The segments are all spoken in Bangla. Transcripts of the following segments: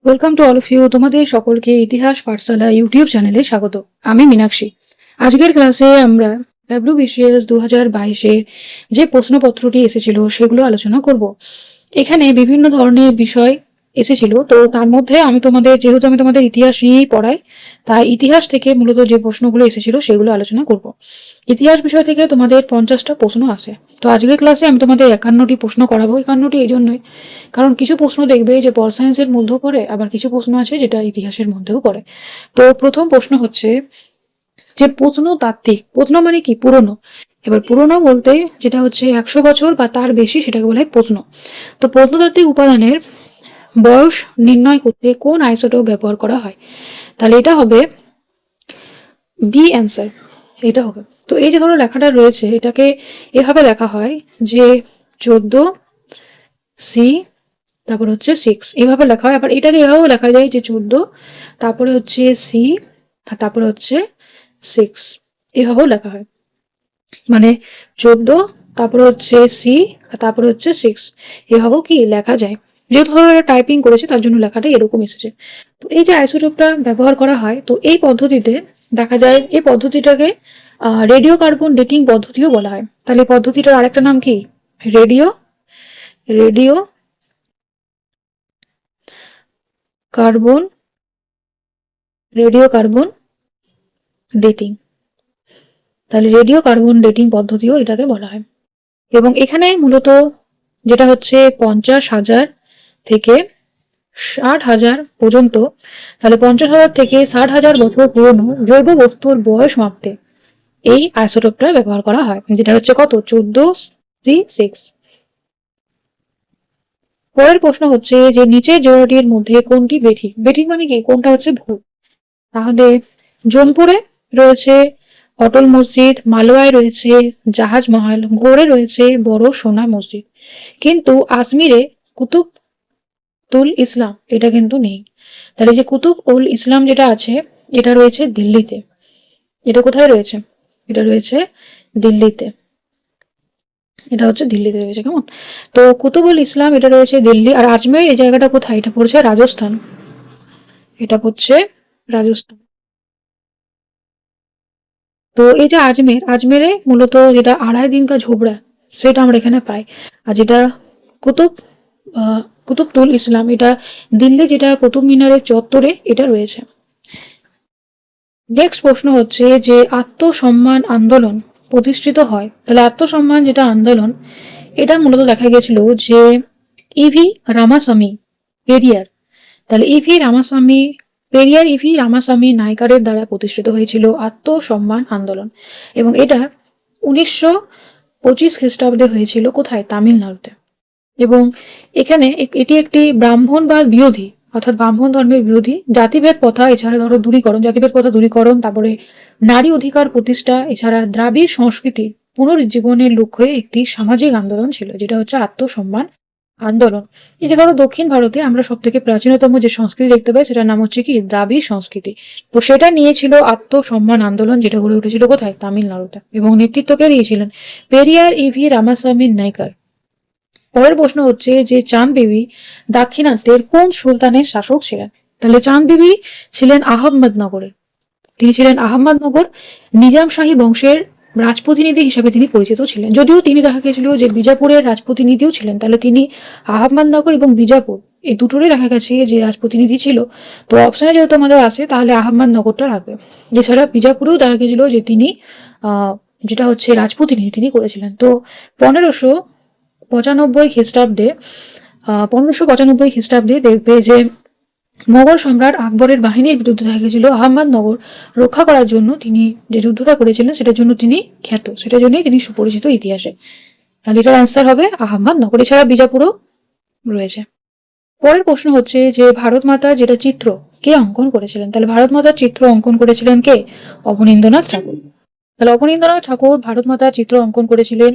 Welcome to all of you. তোমাদের সকলকে ইতিহাস পাঠশালা ইউটিউব চ্যানেলে স্বাগত। আমি মীনাক্ষী। আজকের ক্লাসে আমরা WBCS 2022-এর যে প্রশ্নপত্রটি এসেছিল সেগুলো আলোচনা করব। এখানে বিভিন্ন ধরনের বিষয় এসেছিল, তো তার মধ্যে যেহেতু আমি তোমাদের ইতিহাস নিয়েই পড়াই, তাই ইতিহাস থেকে মূলত যে প্রশ্নগুলো এসেছিল সেগুলো আলোচনা করব। ইতিহাস বিষয় থেকে তোমাদের 50টা প্রশ্ন আসে। তো আজকের ক্লাসে আমি তোমাদের 51টি প্রশ্ন করাবো। 51টি এই জন্যই কারণ কিছু প্রশ্ন দেখবে যে পল সায়েন্সের মধ্যেও পড়ে, আবার কিছু প্রশ্ন আছে যেটা ইতিহাসের মধ্যেও পড়ে। তো প্রথম প্রশ্ন হচ্ছে যে প্রত্নতাত্ত্বিক, প্রত্ন মানে কি? পুরনো। এবার পুরনো বলতে যেটা হচ্ছে 100 বছর বা তার বেশি, সেটাকে বলা হয় প্রত্ন। তো প্রত্নতাত্ত্বিক উপাদানের বয়স নির্ণয় করতে কোন আইসোটোপ ব্যবহার করা হয়? তাহলে এটা হবে বি অ্যান্সার, এটা হবে। তো এই যে ধরো লেখাটা রয়েছে, এটাকে এভাবে লেখা হয় যে 14 সি, তারপর হচ্ছে 6, এভাবে লেখা হয়। আবার এটাকে এভাবেও লেখা যায় যে 14, তারপরে হচ্ছে সি, আর তারপরে হচ্ছে 6, এভাবেও লেখা হয়। মানে 14, তারপরে হচ্ছে সি, আর তারপরে হচ্ছে 6, এভাবেও কি লেখা যায়। যেহেতু ধরো এটা টাইপিং করেছে তার জন্য লেখাটা এরকম এসেছে। তো এই যে আইসোটোপটা ব্যবহার করা হয়, তো এই পদ্ধতিতে দেখা যায়, এই পদ্ধতিটাকে রেডিও কার্বন ডেটিং পদ্ধতিও বলা হয়। তাহলে এই পদ্ধতিটার আরেকটা নাম কি? Radio radio carbon radio carbon dating. তাহলে রেডিও কার্বন ডেটিং পদ্ধতিও এটাকে বলা হয়। এবং এখানে মূলত যেটা হচ্ছে 50,000 থেকে 60,000 পর্যন্ত, তাহলে 50,000 থেকে 60,000 বছর পুরনো জৈব বস্তুর বয়স মাপতে এই আইসোটোপটা ব্যবহার করা হয়, যেটা হচ্ছে কত? 14 C6। পরের প্রশ্ন হচ্ছে যে নিচের জোড়াটির মধ্যে কোনটি বেঠিক? বেঠিক মানে কি? কোনটা হচ্ছে ভুল? তাহলে জোনপুরে রয়েছে অটল মসজিদ, মালোয়ায় রয়েছে জাহাজ মহল, গৌড়ে রয়েছে বড় সোনা মসজিদ, কিন্তু আজমিরে কুতুব উল ইসলাম এটা কিন্তু নেই। তাহলে যে কুতুব উল ইসলাম যেটা আছে, এটা রয়েছে দিল্লিতে। এটা কোথায় রয়েছে? এটা রয়েছে দিল্লিতে। এটা হচ্ছে দিল্লিতে রয়েছে, কেমন? তো কুতুবুল ইসলাম এটা রয়েছে দিল্লি। আর আজমের এই জায়গাটা কোথায়? এটা পড়ছে রাজস্থান। এটা পড়ছে রাজস্থান। তো এই যে আজমেরে মূলত যেটা 2.5 দিন কা ঝোপড়া, সেটা আমরা এখানে পাই। আর যেটা কুতুব কুতুবতুল ইসলাম, এটা দিল্লি, যেটা কুতুব মিনারের চত্বরে এটা রয়েছে। নেক্সট প্রশ্ন হচ্ছে যে আত্মসম্মান আন্দোলন প্রতিষ্ঠিত হয়। তাহলে আত্মসম্মান যেটা আন্দোলন, এটা মূলত দেখা গেছিল যে ইভি রামাস্বামী পেরিয়ার। তাহলে ইভি রামাস্বামী নাইকারের দ্বারা প্রতিষ্ঠিত হয়েছিল আত্মসম্মান আন্দোলন। এবং এটা 1925 খ্রিস্টাব্দে হয়েছিল কোথায়? তামিলনাড়ুতে। এবং এখানে এটি একটি ব্রাহ্মণবাদ বিরোধী, অর্থাৎ ব্রাহ্মণ ধর্মের বিরোধী, জাতিভেদ প্রথা, এছাড়া ধরো জাতিভেদ প্রথা দূরীকরণ, তারপরে নারী অধিকার প্রতিষ্ঠা, এছাড়া দ্রাবিড় সংস্কৃতি পুনরুজ্জীবনের লক্ষ্যে একটি সামাজিক আন্দোলন ছিল, যেটা হচ্ছে আত্মসম্মান আন্দোলন। এই যে ধরো দক্ষিণ ভারতে আমরা সব থেকে প্রাচীনতম যে সংস্কৃতি দেখতে পাই, সেটার নাম হচ্ছে কি? দ্রাবিড় সংস্কৃতি। তো সেটা নিয়েছিল আত্মসম্মান আন্দোলন, যেটা গড়ে উঠেছিল কোথায়? তামিলনাড়ুতে। এবং নেতৃত্ব কে দিয়েছিলেন? পেরিয়ার ইভি রামাস্বামী নাইকার। পরের প্রশ্ন হচ্ছে যে চাঁদ বিবি দাক্ষিণাত্যের কোন সুলতানের শাসক ছিলেন? তাহলে চাঁদ বিবি ছিলেন আহমদনগরের। তিনি ছিলেন আহমদনগর নিজাম শাহী বংশের রাজপ্রতিনিধি হিসেবে তিনি পরিচিত ছিলেন। যদিও তিনি দেখা গেছিল যে বিজাপুরের রাজপ্রতিনিধিও ছিলেন, তাহলে তিনি আহমদনগর এবং বিজাপুর এই দুটোরই দেখা গেছে যে রাজপ্রতিনিধি ছিল। তো অপশনে যেহেতু আমাদের আসে, তাহলে আহমদনগরটা রাখবে। এছাড়া বিজাপুরেও দেখা গেছিল যে তিনি যেটা হচ্ছে রাজপ্রতিনিধি তিনি করেছিলেন। তো 1595 খ্রিস্টাব্দে 1595 খ্রিস্টাব্দে দেখবে যে মোগল সম্রাট আকবরের বাহিনীর বিরুদ্ধে দেখা গেছিল আহমদনগর রক্ষা করার জন্য তিনি যে যুদ্ধটা করেছিলেন, সেটার জন্য তিনি খ্যাত, সেটার জন্যই তিনি সুপরিচিত ইতিহাসে। তাহলে এটার অ্যান্সার হবে আহমদনগর। এছাড়া বিজাপুরও রয়েছে। পরের প্রশ্ন হচ্ছে যে ভারত মাতা যেটা চিত্র কে অঙ্কন করেছিলেন? তাহলে ভারত মাতার চিত্র অঙ্কন করেছিলেন কে? অবনীন্দ্রনাথ ঠাকুর। তাহলে অবনীন্দ্রনাথ ঠাকুর ভারত মাতার চিত্র অঙ্কন করেছিলেন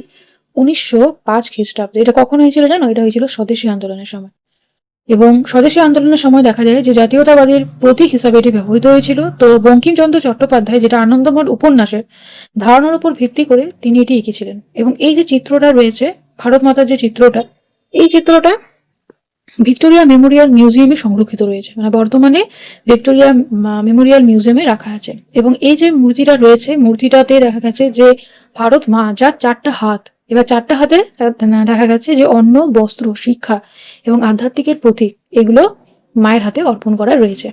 1905 খ্রিস্টাব্দে। এটা কখন হয়েছিল জানো? এটা হয়েছিল স্বদেশী আন্দোলনের সময়। এবং স্বদেশী আন্দোলনের সময় দেখা যায় যে জাতীয়তাবাদের প্রতীক হিসাবে এটি ব্যবহৃত হয়েছিল। তো বঙ্কিমচন্দ্র চট্টোপাধ্যায় যেটা আনন্দমঠ উপন্যাসের ধারণার উপর ভিত্তি করে তিনি এটি এঁকেছিলেন। এবং এই যে চিত্রটা রয়েছে ভারত মাতার যে চিত্রটা, এই চিত্রটা ভিক্টোরিয়া মেমোরিয়াল মিউজিয়ামে সংরক্ষিত রয়েছে, মানে বর্তমানে ভিক্টোরিয়া মেমোরিয়াল মিউজিয়ামে রাখা আছে। এবং এই যে মূর্তিটা রয়েছে, মূর্তিটাতে দেখা গেছে যে ভারত মা, যার 4টা হাত, এবার 4টা হাতে দেখা গেছে যে অন্ন, বস্ত্র, শিক্ষা এবং আধ্যাত্মিকের প্রতীক, এগুলো মায়ের হাতে অর্পণ করা রয়েছে।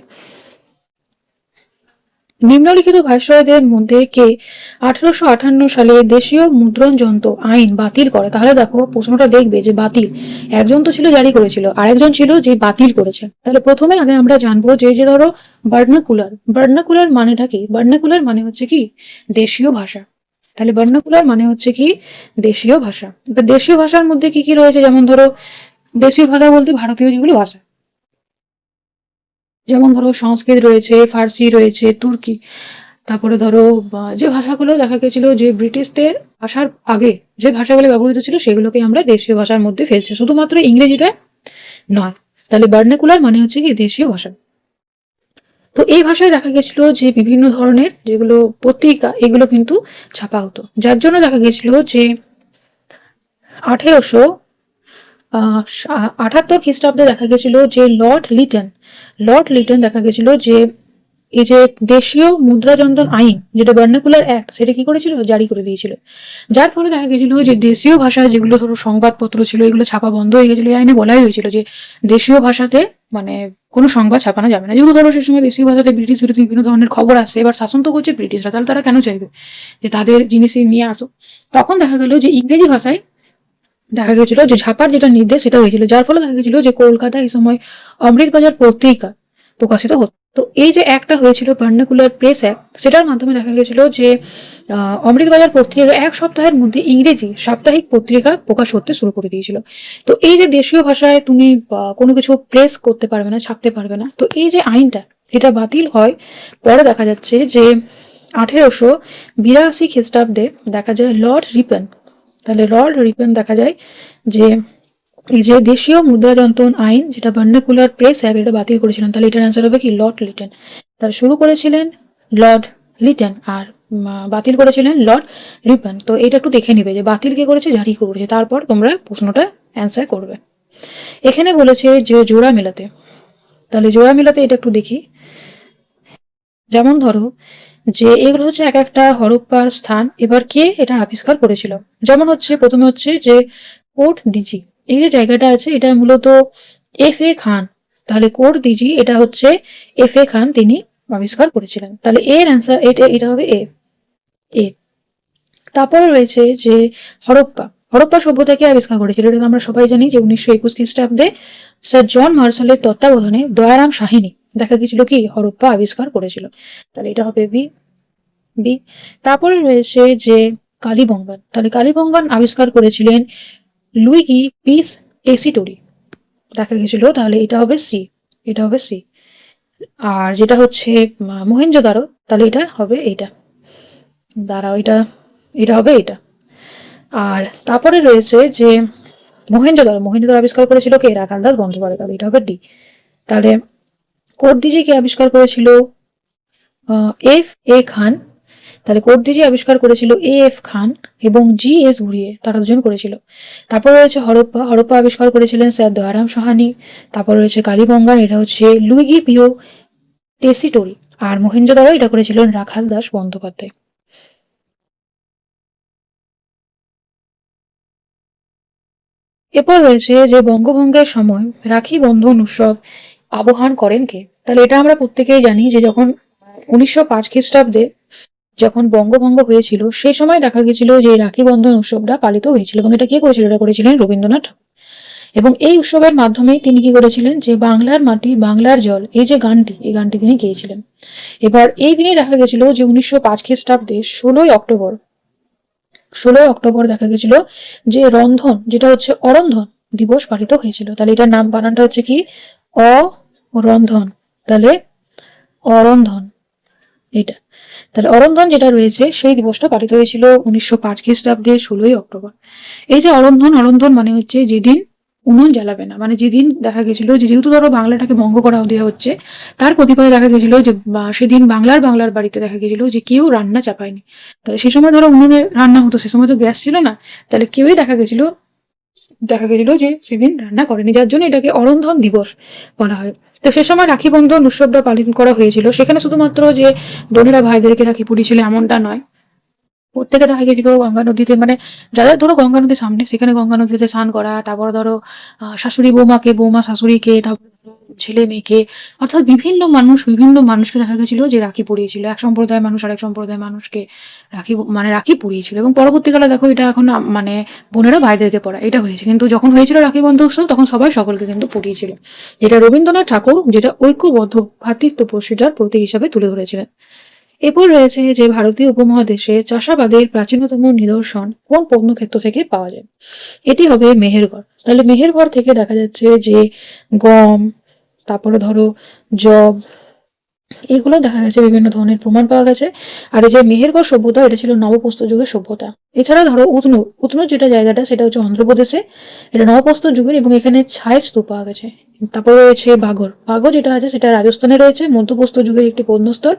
নিম্নলিখিত ভাইসরয়দের মধ্যে কে 1858 সালে দেশীয় মুদ্রণ যন্ত্র আইন বাতিল করে? তাহলে দেখো প্রশ্নটা দেখবে যে বাতিল, একজন তো ছিল জারি করেছিল, আরেকজন ছিল যে বাতিল করেছে। তাহলে প্রথমে আগে আমরা জানবো যে ধরো ভার্নাকুলার, ভার্নাকুলার মানেটা কি? ভার্নাকুলার মানে হচ্ছে কি দেশীয় ভাষা। তাহলে ভার্নাকুলার মানে হচ্ছে কি দেশীয় ভাষা। এবার দেশীয় ভাষার মধ্যে কি কি রয়েছে, যেমন ধরো দেশীয় ভাষা বলতে ভারতীয় যেগুলো ভাষা, যেমন ধরো সংস্কৃত রয়েছে, ফার্সি রয়েছে, তুর্কি। তারপরে ধরো যে ভাষাগুলো দেখা গেছিল যে ব্রিটিশদের আসার আগে যে ভাষাগুলো ব্যবহৃত ছিল, সেগুলোকে আমরা দেশীয় ভাষার মধ্যে ফেলছি, শুধুমাত্র ইংরেজিটা নয়। তাহলে ভার্নাকুলার মানে হচ্ছে কি দেশীয় ভাষা। তো এই ভাষায় দেখা গেছিল যে বিভিন্ন ধরনের যেগুলো পত্রিকা, এগুলো কিন্তু ছাপা হতো, যার জন্য দেখা গেছিল যে 1878 খ্রিস্টাব্দে দেখা গেছিল যে লর্ড লিটন দেখা গেছিল যে এই যে দেশীয় মুদ্রাযন্ত্র আইন, যেটা ভার্নাকুলার অ্যাক্ট, সেটা কি করেছিল, জারি করে দিয়েছিল। যার ফলে দেখা গেছিল যে দেশীয় ভাষায় যেগুলো ধরো সংবাদপত্র ছিল, এগুলো ছাপা বন্ধ হয়ে গেছিল। এই আইনে বলাই হয়েছিল যে দেশীয় ভাষাতে মানে কোনো সংবাদ ছাপানো যাবে না। যেগুলো ধরো সেই সময় দেশীয় ভাষাতে ব্রিটিশ বিরোধী বিভিন্ন ধরনের খবর আসছে, এবার শাসন তো করছে ব্রিটিশরা, তাহলে তারা কেন চাইবে যে তাদের জিনিসই নিয়ে আসো। তখন দেখা গেল যে ইংরেজি ভাষায় দেখা গেছিল যে ছাপার যেটা নির্দেশ সেটা হয়েছিল, যার ফলে দেখা গেছিল যে কলকাতায় এই সময় অমৃতবাজার পত্রিকা প্রকাশিত হতো। তো এই যে একটা হয়েছিল ভার্নাকুলার প্রেস অ্যাক্ট, সেটার মাধ্যমে দেখা গেছিল যে অমৃতবাজার পত্রিকা 1 সপ্তাহের মধ্যে ইংরেজি সাপ্তাহিক পত্রিকা প্রকাশ করতে শুরু করে দিয়েছিল। তো এই যে দেশীয় ভাষায় তুমি কোনো কিছু প্রেস করতে পারবে না, ছাপতে পারবে না, তো এই যে আইনটা এটা বাতিল হয়। পরে দেখা যাচ্ছে যে 1882 খ্রিস্টাব্দে দেখা যায় লর্ড রিপন, তাহলে লর্ড রিপন দেখা যায় যে এই যে দেশীয় মুদ্রাযন্ত্র আইন, যেটা ভার্নাকুলার প্রেস অ্যাক্ট, এটা বাতিল করেছিলেন। তাহলে এটার অ্যান্সার হবে কি লর্ড লিটন। তাহলে শুরু করেছিলেন লর্ড লিটন আর বাতিল করেছিলেন লর্ড রিপন। তো এটা একটু দেখে নিবে যে বাতিল কে করেছে, জারি করেছে, তারপর তোমরা প্রশ্নটা অ্যান্সার করবে। এখানে বলেছে যে জোড়া মেলাতে, তাহলে জোড়া মেলাতে এটা একটু দেখি। যেমন ধরো যে এগুলো হচ্ছে এক একটা হরপ্পার স্থান, এবার কে এটা আবিষ্কার করেছিল। যেমন হচ্ছে প্রথমে হচ্ছে যে কোট দিজি, এই যে জায়গাটা আছে এটা মূলত F.A. খান। তাহলে কোট দিজি এটা হচ্ছে F.A. খান তিনি আবিষ্কার করেছিলেন। তাহলে এর অ্যান্সার এটা হবে এ। তারপরে রয়েছে যে হরপ্পা সভ্যতাকে আবিষ্কার করেছিল, এটা আমরা সবাই জানি যে 1921 খ্রিস্টাব্দে স্যার জন মার্শালের তত্ত্বাবধানে দয়ারাম সাহিনী দেখা গেছিল কি হরপ্পা আবিষ্কার করেছিল। তাহলে এটা হবে বি। তারপরে রয়েছে যে কালীবঙ্গান, তাহলে কালীবঙ্গান আবিষ্কার করেছিলেন লুইগি পিস টেসিটোরি দেখা গেছিল। তাহলে এটা হবে সি। আর যেটা হচ্ছে মহেঞ্জোদারো, তাহলে এটা হবে এইটা, দাঁড়াও এটা হবে এটা। আর তারপরে রয়েছে যে মহেঞ্জোদারো আবিষ্কার করেছিল কে, রাখালদাস বন্দ্যোপাধ্যায়, তাহলে এটা হবে ডি। তাহলে কোটদিজি কে আবিষ্কার করেছিল, F.A. খান। তাহলে কোটদিজি আবিষ্কার করেছিল A.F. খান এবং G.S. ঘুরিয়ে, তারা দুজন করেছিল। তারপর রয়েছে হরপ্পা আবিষ্কার করেছিলেন স্যার দয়ারাম সাহানি। তারপর রয়েছে কালীবঙ্গান, এটা হচ্ছে লুইগি পিও টেসিটোরি। আর মহেঞ্জোদারো এটা করেছিলেন রাখাল দাস বন্দ্যোপাধ্যায়। এরপর রয়েছে যে বঙ্গভঙ্গের সময় রাখি বন্ধন উৎসব আহ্বান করেন কে? তাহলে এটা আমরা প্রত্যেকেই জানি যে যখন 1905 খ্রিস্টাব্দে যখন বঙ্গভঙ্গ হয়েছিল, সেই সময় দেখা গেছিল যে রাখি বন্ধন উৎসবটা পালিত হয়েছিল, এবং এটা কে করেছিল, এটা করেছিলেন রবীন্দ্রনাথ ঠাকুর। এবং এই উৎসবের মাধ্যমেই তিনি কি করেছিলেন, যে বাংলার মাটি বাংলার জল, এই যে গানটি, এই গানটি তিনি গেয়েছিলেন। এবার এই দিনে দেখা গেছিল যে 1905 খ্রিস্টাব্দে 16ই অক্টোবর দেখা গেছিল যে রন্ধন, যেটা হচ্ছে অরন্ধন দিবস পালিত হয়েছিল। তাহলে এটার নাম বানানটা হচ্ছে কি অরন্ধন, তাহলে অরন্ধন এটা। তাহলে অরন্ধন যেটা রয়েছে সেই দিবসটা পালিত হয়েছিল 1905 খ্রিস্টাব্দে 16ই অক্টোবর। এই যে অরন্ধন মানে হচ্ছে যেদিন উনুন জ্বালাবে না, মানে যেদিন দেখা গেছিল যে যেহেতু ধরো বাংলাটাকে ভঙ্গ করা দেওয়া হচ্ছে, তার কতিপয় দেখা গেছিল যে সেদিন বাংলার বাড়িতে দেখা গেছিল যে কেউ রান্না চাপায়নি। তাহলে সে সময় ধরো উনুনে রান্না হতো, সে সময় তো গ্যাস ছিল না, তাহলে কেউই দেখা গেছিল দেখা গেছিল যে সেদিন রান্না করেনি, যার জন্য এটাকে অরন্ধন দিবস বলা হয়। তো সে সময় রাখি বন্ধন উৎসবটা পালন করা হয়েছিল। সেখানে শুধুমাত্র যে বোনেরা ভাইদেরকে রাখি পরিয়েছিল এমনটা নয়, প্রত্যেকে দেখা গেছিল গঙ্গা নদীতে, মানে যাদের ধরো গঙ্গা নদীর সামনে সেখানে গঙ্গা নদীতে স্নান করা, তারপর ধরো শাশুড়ি বৌমাকে, বৌমা শাশুড়িকে, তারপর ধরো ছেলে মেয়েকে, অর্থাৎ বিভিন্ন মানুষকে দেখা গেছিল যে রাখি পরিয়েছিল। এক সম্প্রদায়ের মানুষ আরেক সম্প্রদায়ের মানুষকে রাখি পরিয়েছিল, এবং পরবর্তীকালে দেখো এটা এখন মানে বোনেরা ভাইদেরকে পড়া এটা হয়েছে। কিন্তু যখন হয়েছিল রাখি বন্ধন উৎসব তখন সবাই সকলকে কিন্তু পরিয়েছিল, যেটা রবীন্দ্রনাথ ঠাকুর যেটা ঐক্যবদ্ধ ভ্রাতৃত্ববোধের প্রতীক হিসাবে তুলে ধরেছিলেন। এরপর রয়েছে যে ভারতীয় উপমহাদেশে চাষাবাদের প্রাচীনতম নিদর্শন কোন পণ্যক্ষেত্র থেকে পাওয়া যায়। এটি হবে মেহেরগড়। তাহলে মেহেরগড় থেকে দেখা যাচ্ছে যে গম, তারপরে ধরো জব, এগুলো দেখা গেছে বিভিন্ন ধরনের প্রমাণ পাওয়া গেছে। আর এই যে মেহেরগড় সভ্যতা, এটা ছিল নবপ্রস্তর যুগের সভ্যতা। এছাড়া ধরো উতনুর যেটা জায়গাটা সেটা হচ্ছে অন্ধ্রপ্রদেশে, এটা নবপ্রস্তর যুগের, এবং এখানে ছায়ের স্তূপ পাওয়া গেছে। তারপর রয়েছে বাগর যেটা আছে সেটা রাজস্থানে রয়েছে, মধ্যপ্রস্তর যুগের একটি প্রত্নস্থল।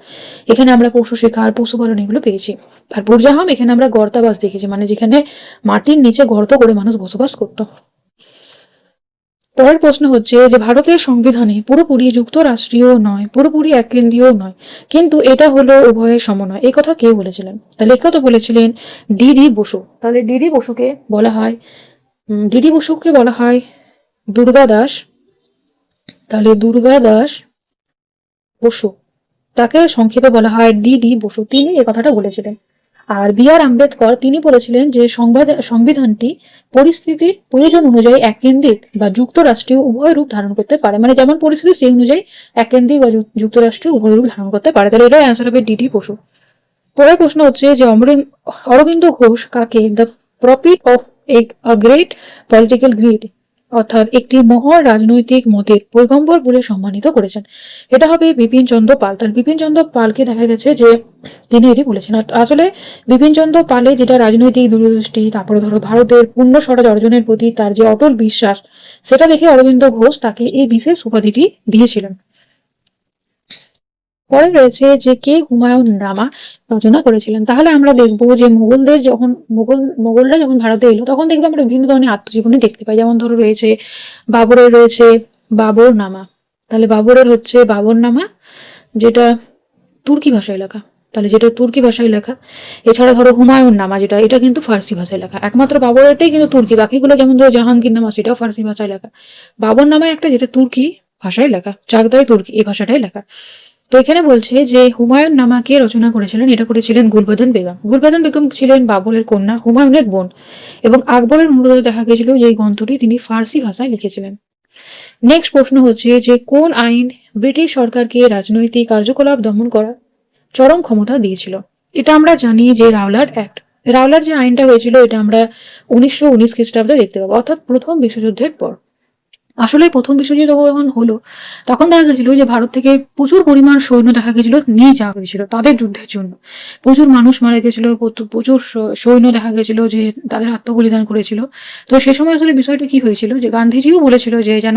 এখানে আমরা পশু শিকার, পশুপালন এগুলো পেয়েছি। আর বুর্জাহাম, এখানে আমরা গর্তাবাস দেখেছি, মানে যেখানে মাটির নিচে গর্ত করে মানুষ বসবাস করতো। পরের প্রশ্ন হচ্ছে যে ভারতের সংবিধানে পুরোপুরি যুক্তরাষ্ট্রীয় নয়, পুরোপুরি এককেন্দ্রীয় নয়, কিন্তু এটা হলো উভয়ের সমন্বয়, এই কথা কে বলেছিলেন? তাহলে এই কথা বলেছিলেন ডিডি বসু। তাহলে ডিডি বসুকে বলা হয় দুর্গা দাস। তাহলে দুর্গা দাস বসু, তাকে সংক্ষেপে বলা হয় ডিডি বসু, তিনি এই কথাটা বলেছিলেন। আর বি আর আম্বেদকর, তিনি বলেছিলেন যে সংবিধানটি পরিস্থিতির প্রয়োজন অনুযায়ী এককেন্দ্রিক বা যুক্তরাষ্ট্রীয় উভয় রূপ ধারণ করতে পারে, মানে যেমন পরিস্থিতি সেই অনুযায়ী এককেন্দ্রিক বা যুক্তরাষ্ট্রীয় উভয় রূপ ধারণ করতে পারে। তাহলে এটার অ্যান্সার হবে ডিডি বসু। পরের প্রশ্ন হচ্ছে যে অরবিন্দ ঘোষ কাকে the prophet of a great political creed, অর্থাৎ একটি মহৎ রাজনৈতিক মতের পয়গম্বর বলে সম্মানিত করেছেন। এটা হবে বিপিন চন্দ্র পাল। তার বিপিন চন্দ্র পালকে দেখা গেছে যে তিনি এটি বলেছেন। আসলে বিপিন চন্দ্র পালের যেটা রাজনৈতিক দূরদৃষ্টি, তারপরে ধরো ভারতের পূর্ণ স্বরাজ অর্জনের প্রতি তার যে অটল বিশ্বাস, সেটা দেখে অরবিন্দ ঘোষ তাকে এই বিশেষ উপাধিটি দিয়েছিলেন। পরে রয়েছে যে কে হুমায়ুন নামা রচনা করেছিলেন। তাহলে আমরা দেখবো যে মোগলরা যখন ভারতে এলো তখন দেখবো আমরা বিভিন্ন ধরনের আত্মজীবনী দেখতে পাই। যেমন ধরো রয়েছে বাবর নামা। তাহলে বাবরের হচ্ছে বাবর নামা, যেটা তুর্কি ভাষায় লেখা। এছাড়া ধরো হুমায়ুন নামা, এটা কিন্তু ফার্সি ভাষায় লেখা। একমাত্র বাবরেরটাই কিন্তু তুর্কি, বাকিগুলো যেমন ধরো জাহাঙ্গীর নামা সেটাও ফার্সি ভাষায় লেখা। বাবর নামা একটা যেটা তুর্কি ভাষায় লেখা, চাগদাই তুর্কি এই ভাষাটাই লেখা। তো এখানে বলছে যে হুমায়ুন নামা কে রচনা করেছিলেন, এটা করেছিলেন গুলবাদন বেগম। গুলবাদন বেগম ছিলেন বাবরের কন্যা, হুমায়ুনের বোন, এবং আকবরের অনুরোধে দেখা গেছিল যে এই গ্রন্থটি তিনি ফার্সি ভাষায় লিখেছিলেন। নেক্সট প্রশ্ন হচ্ছে যে কোন আইন ব্রিটিশ সরকারকে রাজনৈতিক কার্যকলাপ দমন করার চরম ক্ষমতা দিয়েছিল? এটা আমরা জানি যে রাওলাট অ্যাক্ট। রাওলাট যে আইনটা হয়েছিল এটা আমরা 1919 খ্রিস্টাব্দে দেখতে পাবো, অর্থাৎ প্রথম বিশ্বযুদ্ধের পর। আসলে প্রথম বিশ্বযুদ্ধ যখন হলো তখন দেখা গেছিল যে ভারত থেকে প্রচুর পরিমাণ সৈন্য দেখা গেছিল নিয়ে যাওয়া হয়েছিল তাদের যুদ্ধের জন্য। প্রচুর মানুষ মারা গেছিল, প্রচুর সৈন্য দেখা গেছিল যে তাদের আত্মবলিদান করেছিল। তো সে সময় আসলে বিষয়টা কি হয়েছিল যে গান্ধীজিও বলেছিল যে যেন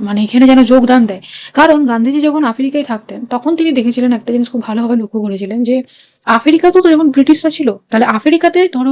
মানে এখানে যেন যোগদান দেয়। কারণ গান্ধীজি যখন আফ্রিকায় থাকতেন তখন তিনি দেখেছিলেন একটা জিনিস খুব ভালোভাবে লক্ষ্য করেছিলেন যে আফ্রিকাতেও তো যেমন ব্রিটিশরা ছিল, তাহলে আফ্রিকাতে ধরো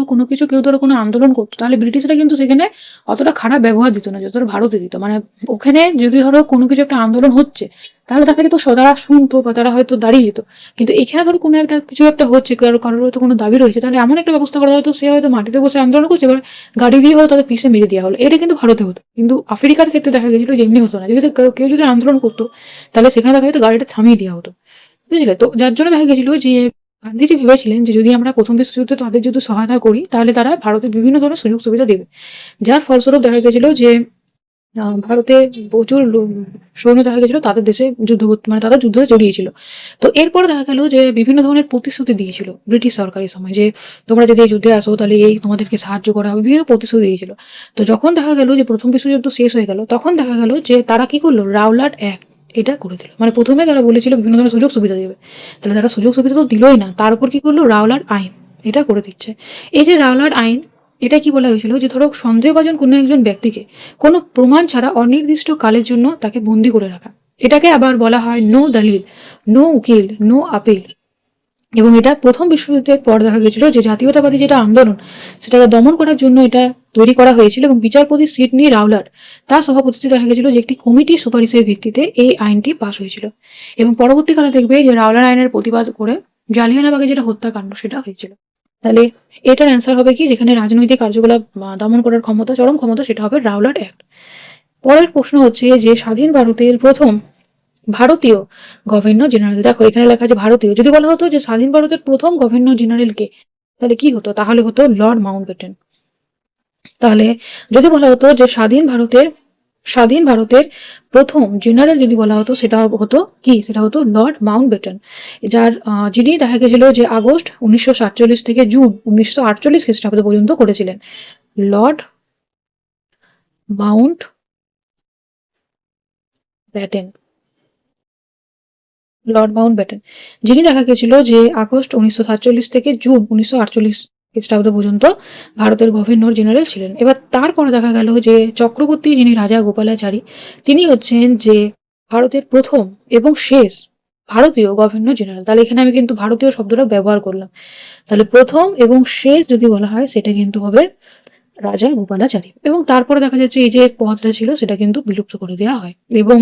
কেউ ধরো কোনো আন্দোলন করতো, তাহলে ব্রিটিশরা কিন্তু সেখানে অতটা খারাপ ব্যবহার দিত না যতটা ভারতে দিত। মানে ওখানে যদি ধরো কোনো কিছু একটা আন্দোলন হচ্ছে তাহলে তাকে তো তারা শুনতো বা তারা হয়তো দাঁড়িয়ে যেত। কিন্তু এখানে ধরো কোনো একটা কিছু একটা হচ্ছে, কারোর হয়তো কোনো দাবি রয়েছে, তাহলে এমন একটা ব্যবস্থা করা হয়তো সে হয়তো মাটিতে বসে আন্দোলন করছে, এবার গাড়ি দিয়ে হয়তো তাদের পিছিয়ে মেরে দেওয়া হলো। এটা কিন্তু ভারতে হতো, কিন্তু আফ্রিকার ক্ষেত্রে দেখা গেছিল যে এমনি হতো না। যদি কেউ যদি আন্দোলন করতো তাহলে সেখানে দেখা যেত গাড়িটা থামিয়ে দেওয়া হতো, বুঝলে? তো যার জন্য দেখা গেছিল যে গান্ধীজি ভেবেছিলেন যে যদি আমরা প্রথম বিশ্বযুদ্ধে তাদের যদি সহায়তা করি তাহলে তারা ভারতের বিভিন্ন ধরনের সুযোগ সুবিধা দেবে। যার ফলস্বরূপ দেখা গেছিল যে ভারতে প্রচুর সৈন্য দেখা গেছিল তাদের দেশে মানে তারা যুদ্ধে জড়িয়েছিল। তো এরপরে দেখা গেল যে বিভিন্ন ধরনের প্রতিশ্রুতি দিয়েছিল ব্রিটিশ সরকারের সময়, যে তোমরা যদি এই যুদ্ধে আসো তাহলে এই তোমাদেরকে সাহায্য করা হবে, বিভিন্ন প্রতিশ্রুতি দিয়েছিল। তো যখন দেখা গেল যে প্রথম বিশ্বযুদ্ধ শেষ হয়ে গেল তখন দেখা গেল যে তারা কি করলো, রাওলাট অ্যাক্ট এটা করে দিল। মানে প্রথমে তারা বলেছিল বিভিন্ন ধরনের সুযোগ সুবিধা দেবে, তাহলে তারা সুযোগ সুবিধা তো দিলই না, তার উপর কি করলো, রাওলাট আইন এটা করে দিচ্ছে। এই যে রাওলাট আইন, এটা কি বলা হয়েছিল যে ধরো সন্দেহভাজন কোনো একজন ব্যক্তিকে কোনো প্রমাণ ছাড়া অনির্দিষ্ট কালের জন্য তাকে বন্দি করে রাখা, এটাকে আবার বলা হয় নো দলিল, নো উকিল, নো আপিল। এবং এটা প্রথম বিশ্বযুদ্ধের পর দেখা গেছিল যে জাতীয়তাবাদী যেটা আন্দোলন সেটাকে দমন করার জন্য এটা তৈরি করা হয়েছিল, এবং বিচারপতি সিডনি রাউলার তার সভাপতিত্বে দেখা গেছিল যে একটি কমিটি সুপারিশের ভিত্তিতে এই আইনটি পাশ হয়েছিল। এবং পরবর্তীকালে দেখবে যে রাউলার আইনের প্রতিবাদ করে জালিয়ানবাগে যেটা হত্যাকাণ্ড সেটা হয়েছিল। তাহলে এটার অ্যান্সার হবে কি, যেখানে রাজনৈতিক কার্যকলাপ দমন করার ক্ষমতা, চরম ক্ষমতা, সেটা হবে রাউলাট অ্যাক্ট। পরের প্রশ্ন হচ্ছে যে স্বাধীন ভারতের প্রথম ভারতীয় গভর্নর জেনারেল, দেখো এখানে লেখা আছে ভারতীয়, যদি বলা হতো যে স্বাধীন ভারতের প্রথম গভর্নর জেনারেল কে, তাহলে কি হতো, তাহলে হতো লর্ড মাউন্টব্যাটেন। তাহলে যদি বলা হতো যে স্বাধীন ভারতের প্রথম জেনারেল যদি বলা হতো, সেটা হতো কি, সেটা হতো লর্ড মাউন্টব্যাটেন, যিনি দেখা গেছিল যে আগস্ট 1947 থেকে জুন 1948 খ্রিস্টাব্দ পর্যন্ত করেছিলেন। Lord Mount Batten, Lord Mount Batten, যিনি দেখা গেছিল যে আগস্ট 1947 থেকে জুন 1948 খ্রিস্টাব্দ পর্যন্ত ভারতের গভর্নর জেনারেল ছিলেন। এবার তারপরে দেখা গেল যে চক্রবর্তী, যিনি রাজা গোপালাচারী, তিনি হচ্ছেন যে ভারতের প্রথম এবং শেষ ভারতীয় গভর্নর জেনারেল। তাহলে এখানে আমি কিন্তু ভারতীয় শব্দটা ব্যবহার করলাম। তাহলে প্রথম এবং শেষ যদি বলা হয় সেটা কিন্তু হবে রাজা গোপালাচারী। এবং তারপরে দেখা যাচ্ছে এই যে পদটা ছিল সেটা কিন্তু বিলুপ্ত করে দেওয়া হয়। এবং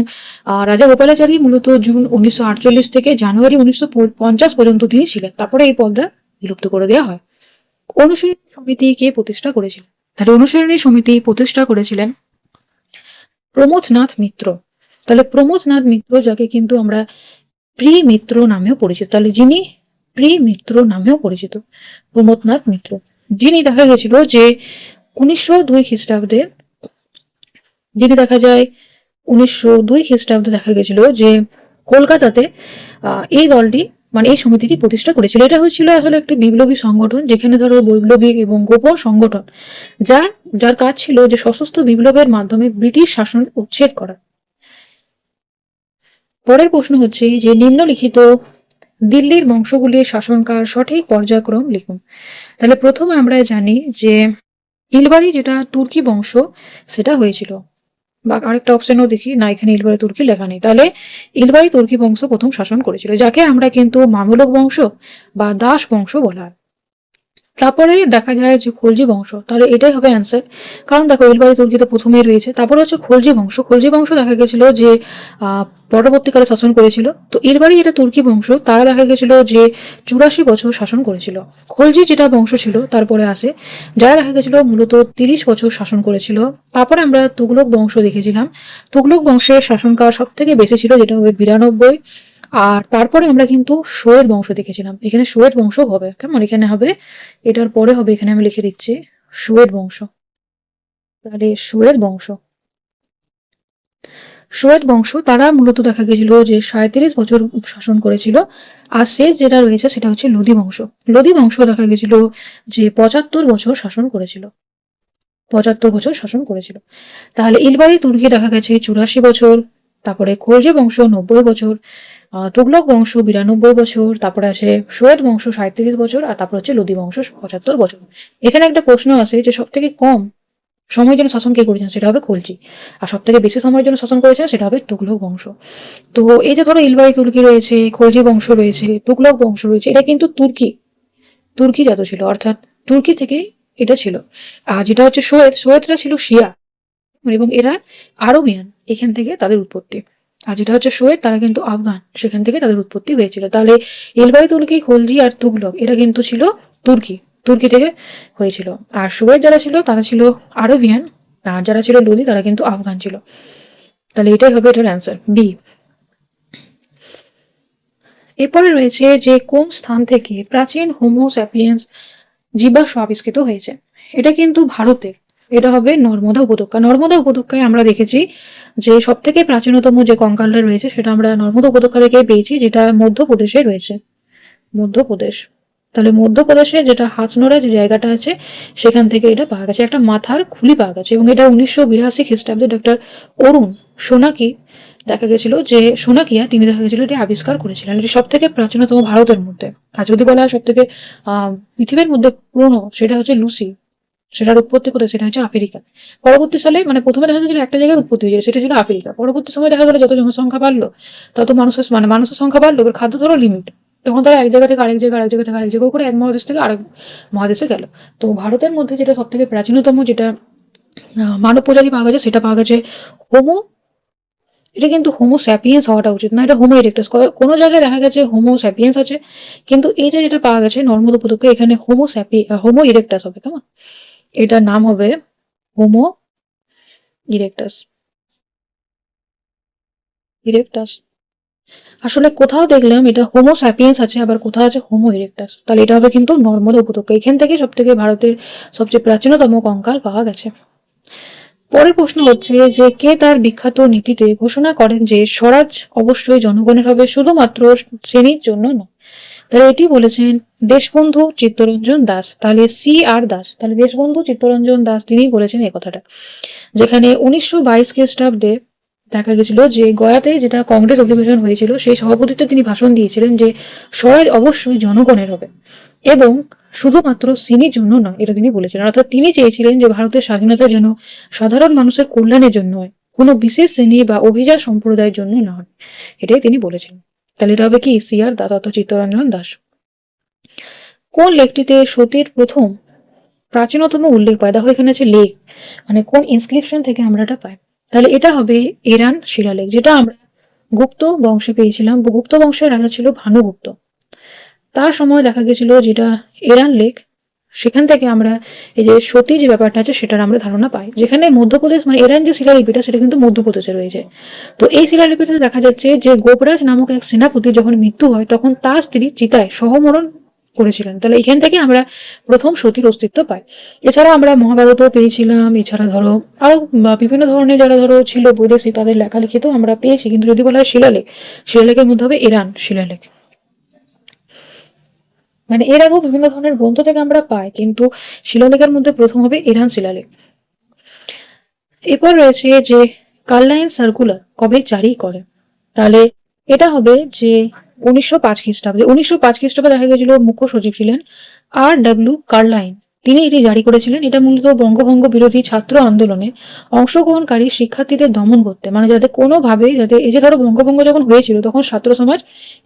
রাজা গোপালাচারী মূলত জুন 1948 থেকে জানুয়ারি 1950 পর্যন্ত তিনি ছিলেন, তারপরে এই পদটা বিলুপ্ত করে দেওয়া হয়। অনুশীলনী সমিতি কে প্রতিষ্ঠা করেছিলেন? তাহলে অনুশীলনী সমিতি প্রতিষ্ঠা করেছিলেন প্রমথনাথ মিত্র। তাহলে প্রমথনাথ মিত্র, যাকে কিন্তু আমরা প্রি মিত্র নামেও পরিচিত, তাহলে যিনি প্রি মিত্র নামেও পরিচিত প্রমথনাথ মিত্র, যিনি দেখা গেছিল যে 1902 খ্রিস্টাব্দে, যিনি দেখা যায় 1902 খ্রিস্টাব্দে দেখা গেছিল যে কলকাতাতে এই দলটি, মানে এই সমিতিটি প্রতিষ্ঠা করেছিল। এটা হচ্ছিল আসলে একটি বিপ্লবী সংগঠন, যেখানে ধরো বৈপ্লবিক এবং গোপন সংগঠন, যার কাজ ছিল যে সশস্ত্র বিপ্লবের মাধ্যমে ব্রিটিশ শাসন উচ্ছেদ করা। পরের প্রশ্ন হচ্ছে যে নিম্নলিখিত দিল্লির বংশগুলির শাসনকাল সঠিক পর্যায়ক্রম লিখুন। তাহলে প্রথমে আমরা জানি যে ইলবাড়ি যেটা তুর্কি বংশ সেটা হয়েছিল, বা আরেকটা অপশনও দেখি না, এখানে ইলবাড়ি তুর্কি লেখা নেই। তাহলে ইলবাড়ি তুর্কি বংশ প্রথম শাসন করেছিল, যাকে আমরা কিন্তু মামলুক বংশ বা দাস বংশ বলা হয়। তারপরে দেখা যায় যে খলজি বংশ, তাহলে এটাই হবে অ্যান্সার। কারণ দেখো ইলবাড়ি তুর্কি তো প্রথমেই রয়েছে। তারপরে হচ্ছে খলজি বংশ। খলজি বংশ দেখা গেছিল যে পরবর্তীকালে শাসন করেছিল। তো ইলবাড়ি এটা তুর্কি বংশ, তারা দেখা গেছিল যে 84 বছর শাসন করেছিল। খলজি যেটা বংশ ছিল তারপরে আসে, যারা দেখা গেছিল মূলত 30 বছর শাসন করেছিল। তারপরে আমরা তুগলক বংশ দেখেছিলাম। তুগলক বংশের শাসনকাল সব থেকে বেশি ছিল, যেটা হবে 92। আর তারপরে আমরা কিন্তু সৈয়দ বংশ দেখেছিলাম। এখানে সৈয়দ বংশ হবে, কেমন, এখানে হবে, এটার পরে হবে, এখানে আমি লিখে দিচ্ছি সৈয়দ বংশ। তাহলে সৈয়দ বংশ তারা মূলত দেখা গেছিল যে 37 বছর শাসন করেছিল। আর শেষ যেটা রয়েছে সেটা হচ্ছে লোদি বংশ। লোদি বংশ দেখা গেছিল যে 75 বছর শাসন করেছিল, 75 বছর শাসন করেছিল। তাহলে ইলবাড়ি তুর্কি দেখা গেছে 84 বছর, তারপরে খলজি বংশ 90 বছর, তুগলক বংশ 92 বছর, তারপরে আছে সৈয়দ বংশ 37 বছর, আর তারপর হচ্ছে লোদি বংশ 75 বছর। এখানে একটা প্রশ্ন আছে যে সব থেকে কম সময়ের জন্য শাসন কে করেছেন, সেটা হবে খলজি। আর সব থেকে বেশি সময়ের জন্য শাসন করেছেন সেটা হবে তুগলক বংশ। তো এই যে ধরো ইলবাড়ি তুর্কি রয়েছে, খলজি বংশ রয়েছে, তুগলক বংশ রয়েছে, এটা কিন্তু তুর্কি জাত ছিল, অর্থাৎ তুর্কি থেকে এটা ছিল। আর যেটা হচ্ছে সৈয়দরা ছিল শিয়া, এবং এরা আরবিয়ান, এখান থেকে তাদের উৎপত্তি। আর যেটা হচ্ছে সৈয়দ, তারা কিন্তু আফগান, সেখান থেকে তাদের উৎপত্তি হয়েছিল। তাহলে ইলবাড়ি তুর্কি, খলজি আর তুগলক এরা কিন্তু ছিল তুর্কি থেকে হয়েছিল। আর সৈয়দ যারা ছিল তারা ছিল আরবিয়ান, আর যারা ছিল লোদি তারা কিন্তু আফগান ছিল। তাহলে এটাই হবে এটার অ্যান্সার বি। এরপরে রয়েছে যে কোন স্থান থেকে প্রাচীন হোমো স্যাপিয়েন্স জীবাশ্ম আবিষ্কৃত হয়েছে। এটা কিন্তু ভারতের, এটা হবে নর্মদা উপত্যকা। নর্মদা উপত্যকায় আমরা দেখেছি যে সব থেকে প্রাচীনতম যে কঙ্কালটা রয়েছে সেটা আমরা নর্মদা উপত্যকা থেকে পেয়েছি, যেটা মধ্যপ্রদেশে রয়েছে, মধ্যপ্রদেশ। তাহলে মধ্যপ্রদেশে যেটা হাথনোরা যে জায়গাটা আছে সেখান থেকে এটা পাওয়া গেছে, একটা মাথার খুলি পাওয়া গেছে। এবং এটা 1982 খ্রিস্টাব্দে ডক্টর অরুণ সোনাকি দেখা গেছিল যে সোনাকিয়া, তিনি দেখা গেছিল এটি আবিষ্কার করেছিলেন। এটি সব থেকে প্রাচীনতম ভারতের মধ্যে। আর যদি বলা হয় সব থেকে পৃথিবীর মধ্যে পুরনো, সেটা হচ্ছে লুসি, সেটার উৎপত্তি কোথায়, সেটা হচ্ছে আফ্রিকা। পরবর্তী সালে, মানে প্রথমে দেখা গেছিল একটা জায়গায় উৎপত্তি হয়েছিল, সেটা ছিল আফ্রিকা। পরবর্তী সময় দেখা গেল যত জনসংখ্যা বাড়লো তত মানুষের সংখ্যা বাড়লো, এবার খাদ্য ধরো লিমিট, তখন তারা এক জায়গা থেকে আরেক জায়গায়, আরেক জায়গা থেকে আরেক জায়গায় করে এক মহাদেশ থেকে আরেক মহাদেশে গেল। তো ভারতের মধ্যে যেটা সব থেকে প্রাচীনতম যেটা মানব প্রজাতি পাওয়া গেছে সেটা পাওয়া গেছে হোমো, এটা কিন্তু হোমো স্যাপিয়েন্স হওয়াটা উচিত না, এটা হোমো ইরেক্টাস। কোনো জায়গায় দেখা গেছে হোমো স্যাপিয়েন্স আছে, কিন্তু এই যে যেটা পাওয়া গেছে নর্মদ উপত্যকা, এখানে হোমো ইরেক্টাস হবে, কেমন, এটার নাম হবে হোমো ইরেক্টাস। ইরেক্টাস আসলে কোথাও দেখলাম এটা হোমো স্যাপিয়েন্স আছে, আবার কোথাও আছে হোমো ইরেক্টাস, তাহলে এটা হবে কিন্তু নর্মদা উপত্যকা। এখান থেকে সব থেকে ভারতের সবচেয়ে প্রাচীনতম কঙ্কাল পাওয়া গেছে। পরের প্রশ্ন হচ্ছে যে কে তার বিখ্যাত নীতিতে ঘোষণা করেন যে স্বরাজ অবশ্যই জনগণের হবে, শুধুমাত্র শ্রেণীর জন্য নয়। তাহলে এটি বলেছেন দেশবন্ধু চিত্তরঞ্জন দাস। তাহলে সি আর দাস, তাহলে দেশবন্ধু চিত্তরঞ্জন দাস তিনি বলেছেন এই কথাটা। যেখানে 1922 খ্রিস্টাব্দে দেখা গেছিল যে গয়াতে যেটা কংগ্রেস অধিবেশন হয়েছিল সেই সভাপতিত্বে তিনি ভাষণ দিয়েছিলেন যে স্বরাজ অবশ্যই জনগণের হবে এবং শুধুমাত্র শ্রেণীর জন্য নয়, এটা তিনি বলেছিলেন। অর্থাৎ তিনি চেয়েছিলেন যে ভারতের স্বাধীনতা যেন সাধারণ মানুষের কল্যাণের জন্য হয়, কোনো বিশেষ শ্রেণী বা অভিজাত সম্প্রদায়ের জন্য না হয়, এটাই তিনি বলেছিলেন। তাহলে এটা হবে কি সি আর দাস অর্থাৎ চিত্তরঞ্জন দাস। কোন লেখটিতে সতীর প্রথম প্রাচীনতম উল্লেখ পায়? দেখো এখানে আছে লেখ, মানে কোন ইনস্ক্রিপশন থেকে আমরা এটা পাই। তাহলে এটা হবে এরান শিলালেখ, যেটা আমরা গুপ্ত বংশে পেয়েছিলাম। গুপ্ত বংশের রাজা ছিল ভানুগুপ্ত, তার সময় দেখা গেছিল যেটা এরান লেখ, সেখান থেকে আমরা এই যে সতী যে ব্যাপারটা আছে সেটার আমরা ধারণা পাই। যেখানে মধ্যপ্রদেশ মানে এরান যে শিলালিপিটা সেটা কিন্তু মধ্যপ্রদেশে রয়েছে। তো এই শিলালিপিতে দেখা যাচ্ছে যে গোপরাজ নামক এক সেনাপতি যখন মৃত্যু হয় তখন তার স্ত্রী চিতায় সহমরণ করেছিলেন। তাহলে এখান থেকে আমরা প্রথম সতীর অস্তিত্ব পাই। এছাড়া আমরা মহাভারতও পেয়েছিলাম, এছাড়া ধরো আরো বিভিন্ন ধরনের যারা ধরো ছিল বৈদেশিক তাদের লেখালেখিতেও আমরা পেয়েছি, কিন্তু যদি বলা হয় শিলালেখ, শিলালেখের মধ্যে হবে এরান শিলালেখ। মানে এর আগেও বিভিন্ন ধরনের গ্রন্থ থেকে আমরা পাই, কিন্তু শিলালেখের মধ্যে প্রথম হবে ইরান শিলালেখ। এরপর রয়েছে যে কার্লাইন সার্কুলার কবে জারি করে? তাহলে এটা হবে যে 1905 খ্রিস্টাব্দে। 1905 খ্রিস্টাব্দে দেখা গেছিল মুখ্য সচিব ছিলেন R.W. কার্লাইন, তিনি এটি জারি করেছিলেন। এটা মূলত বঙ্গভঙ্গ বিরোধী ছাত্র আন্দোলনে অংশগ্রহণকারী শিক্ষার্থীদের দমন করতে, মানে যাতে কোনোভাবে যাতে এই যে ধরো বঙ্গভঙ্গ যখন হয়েছিল তখন ছাত্র সমাজ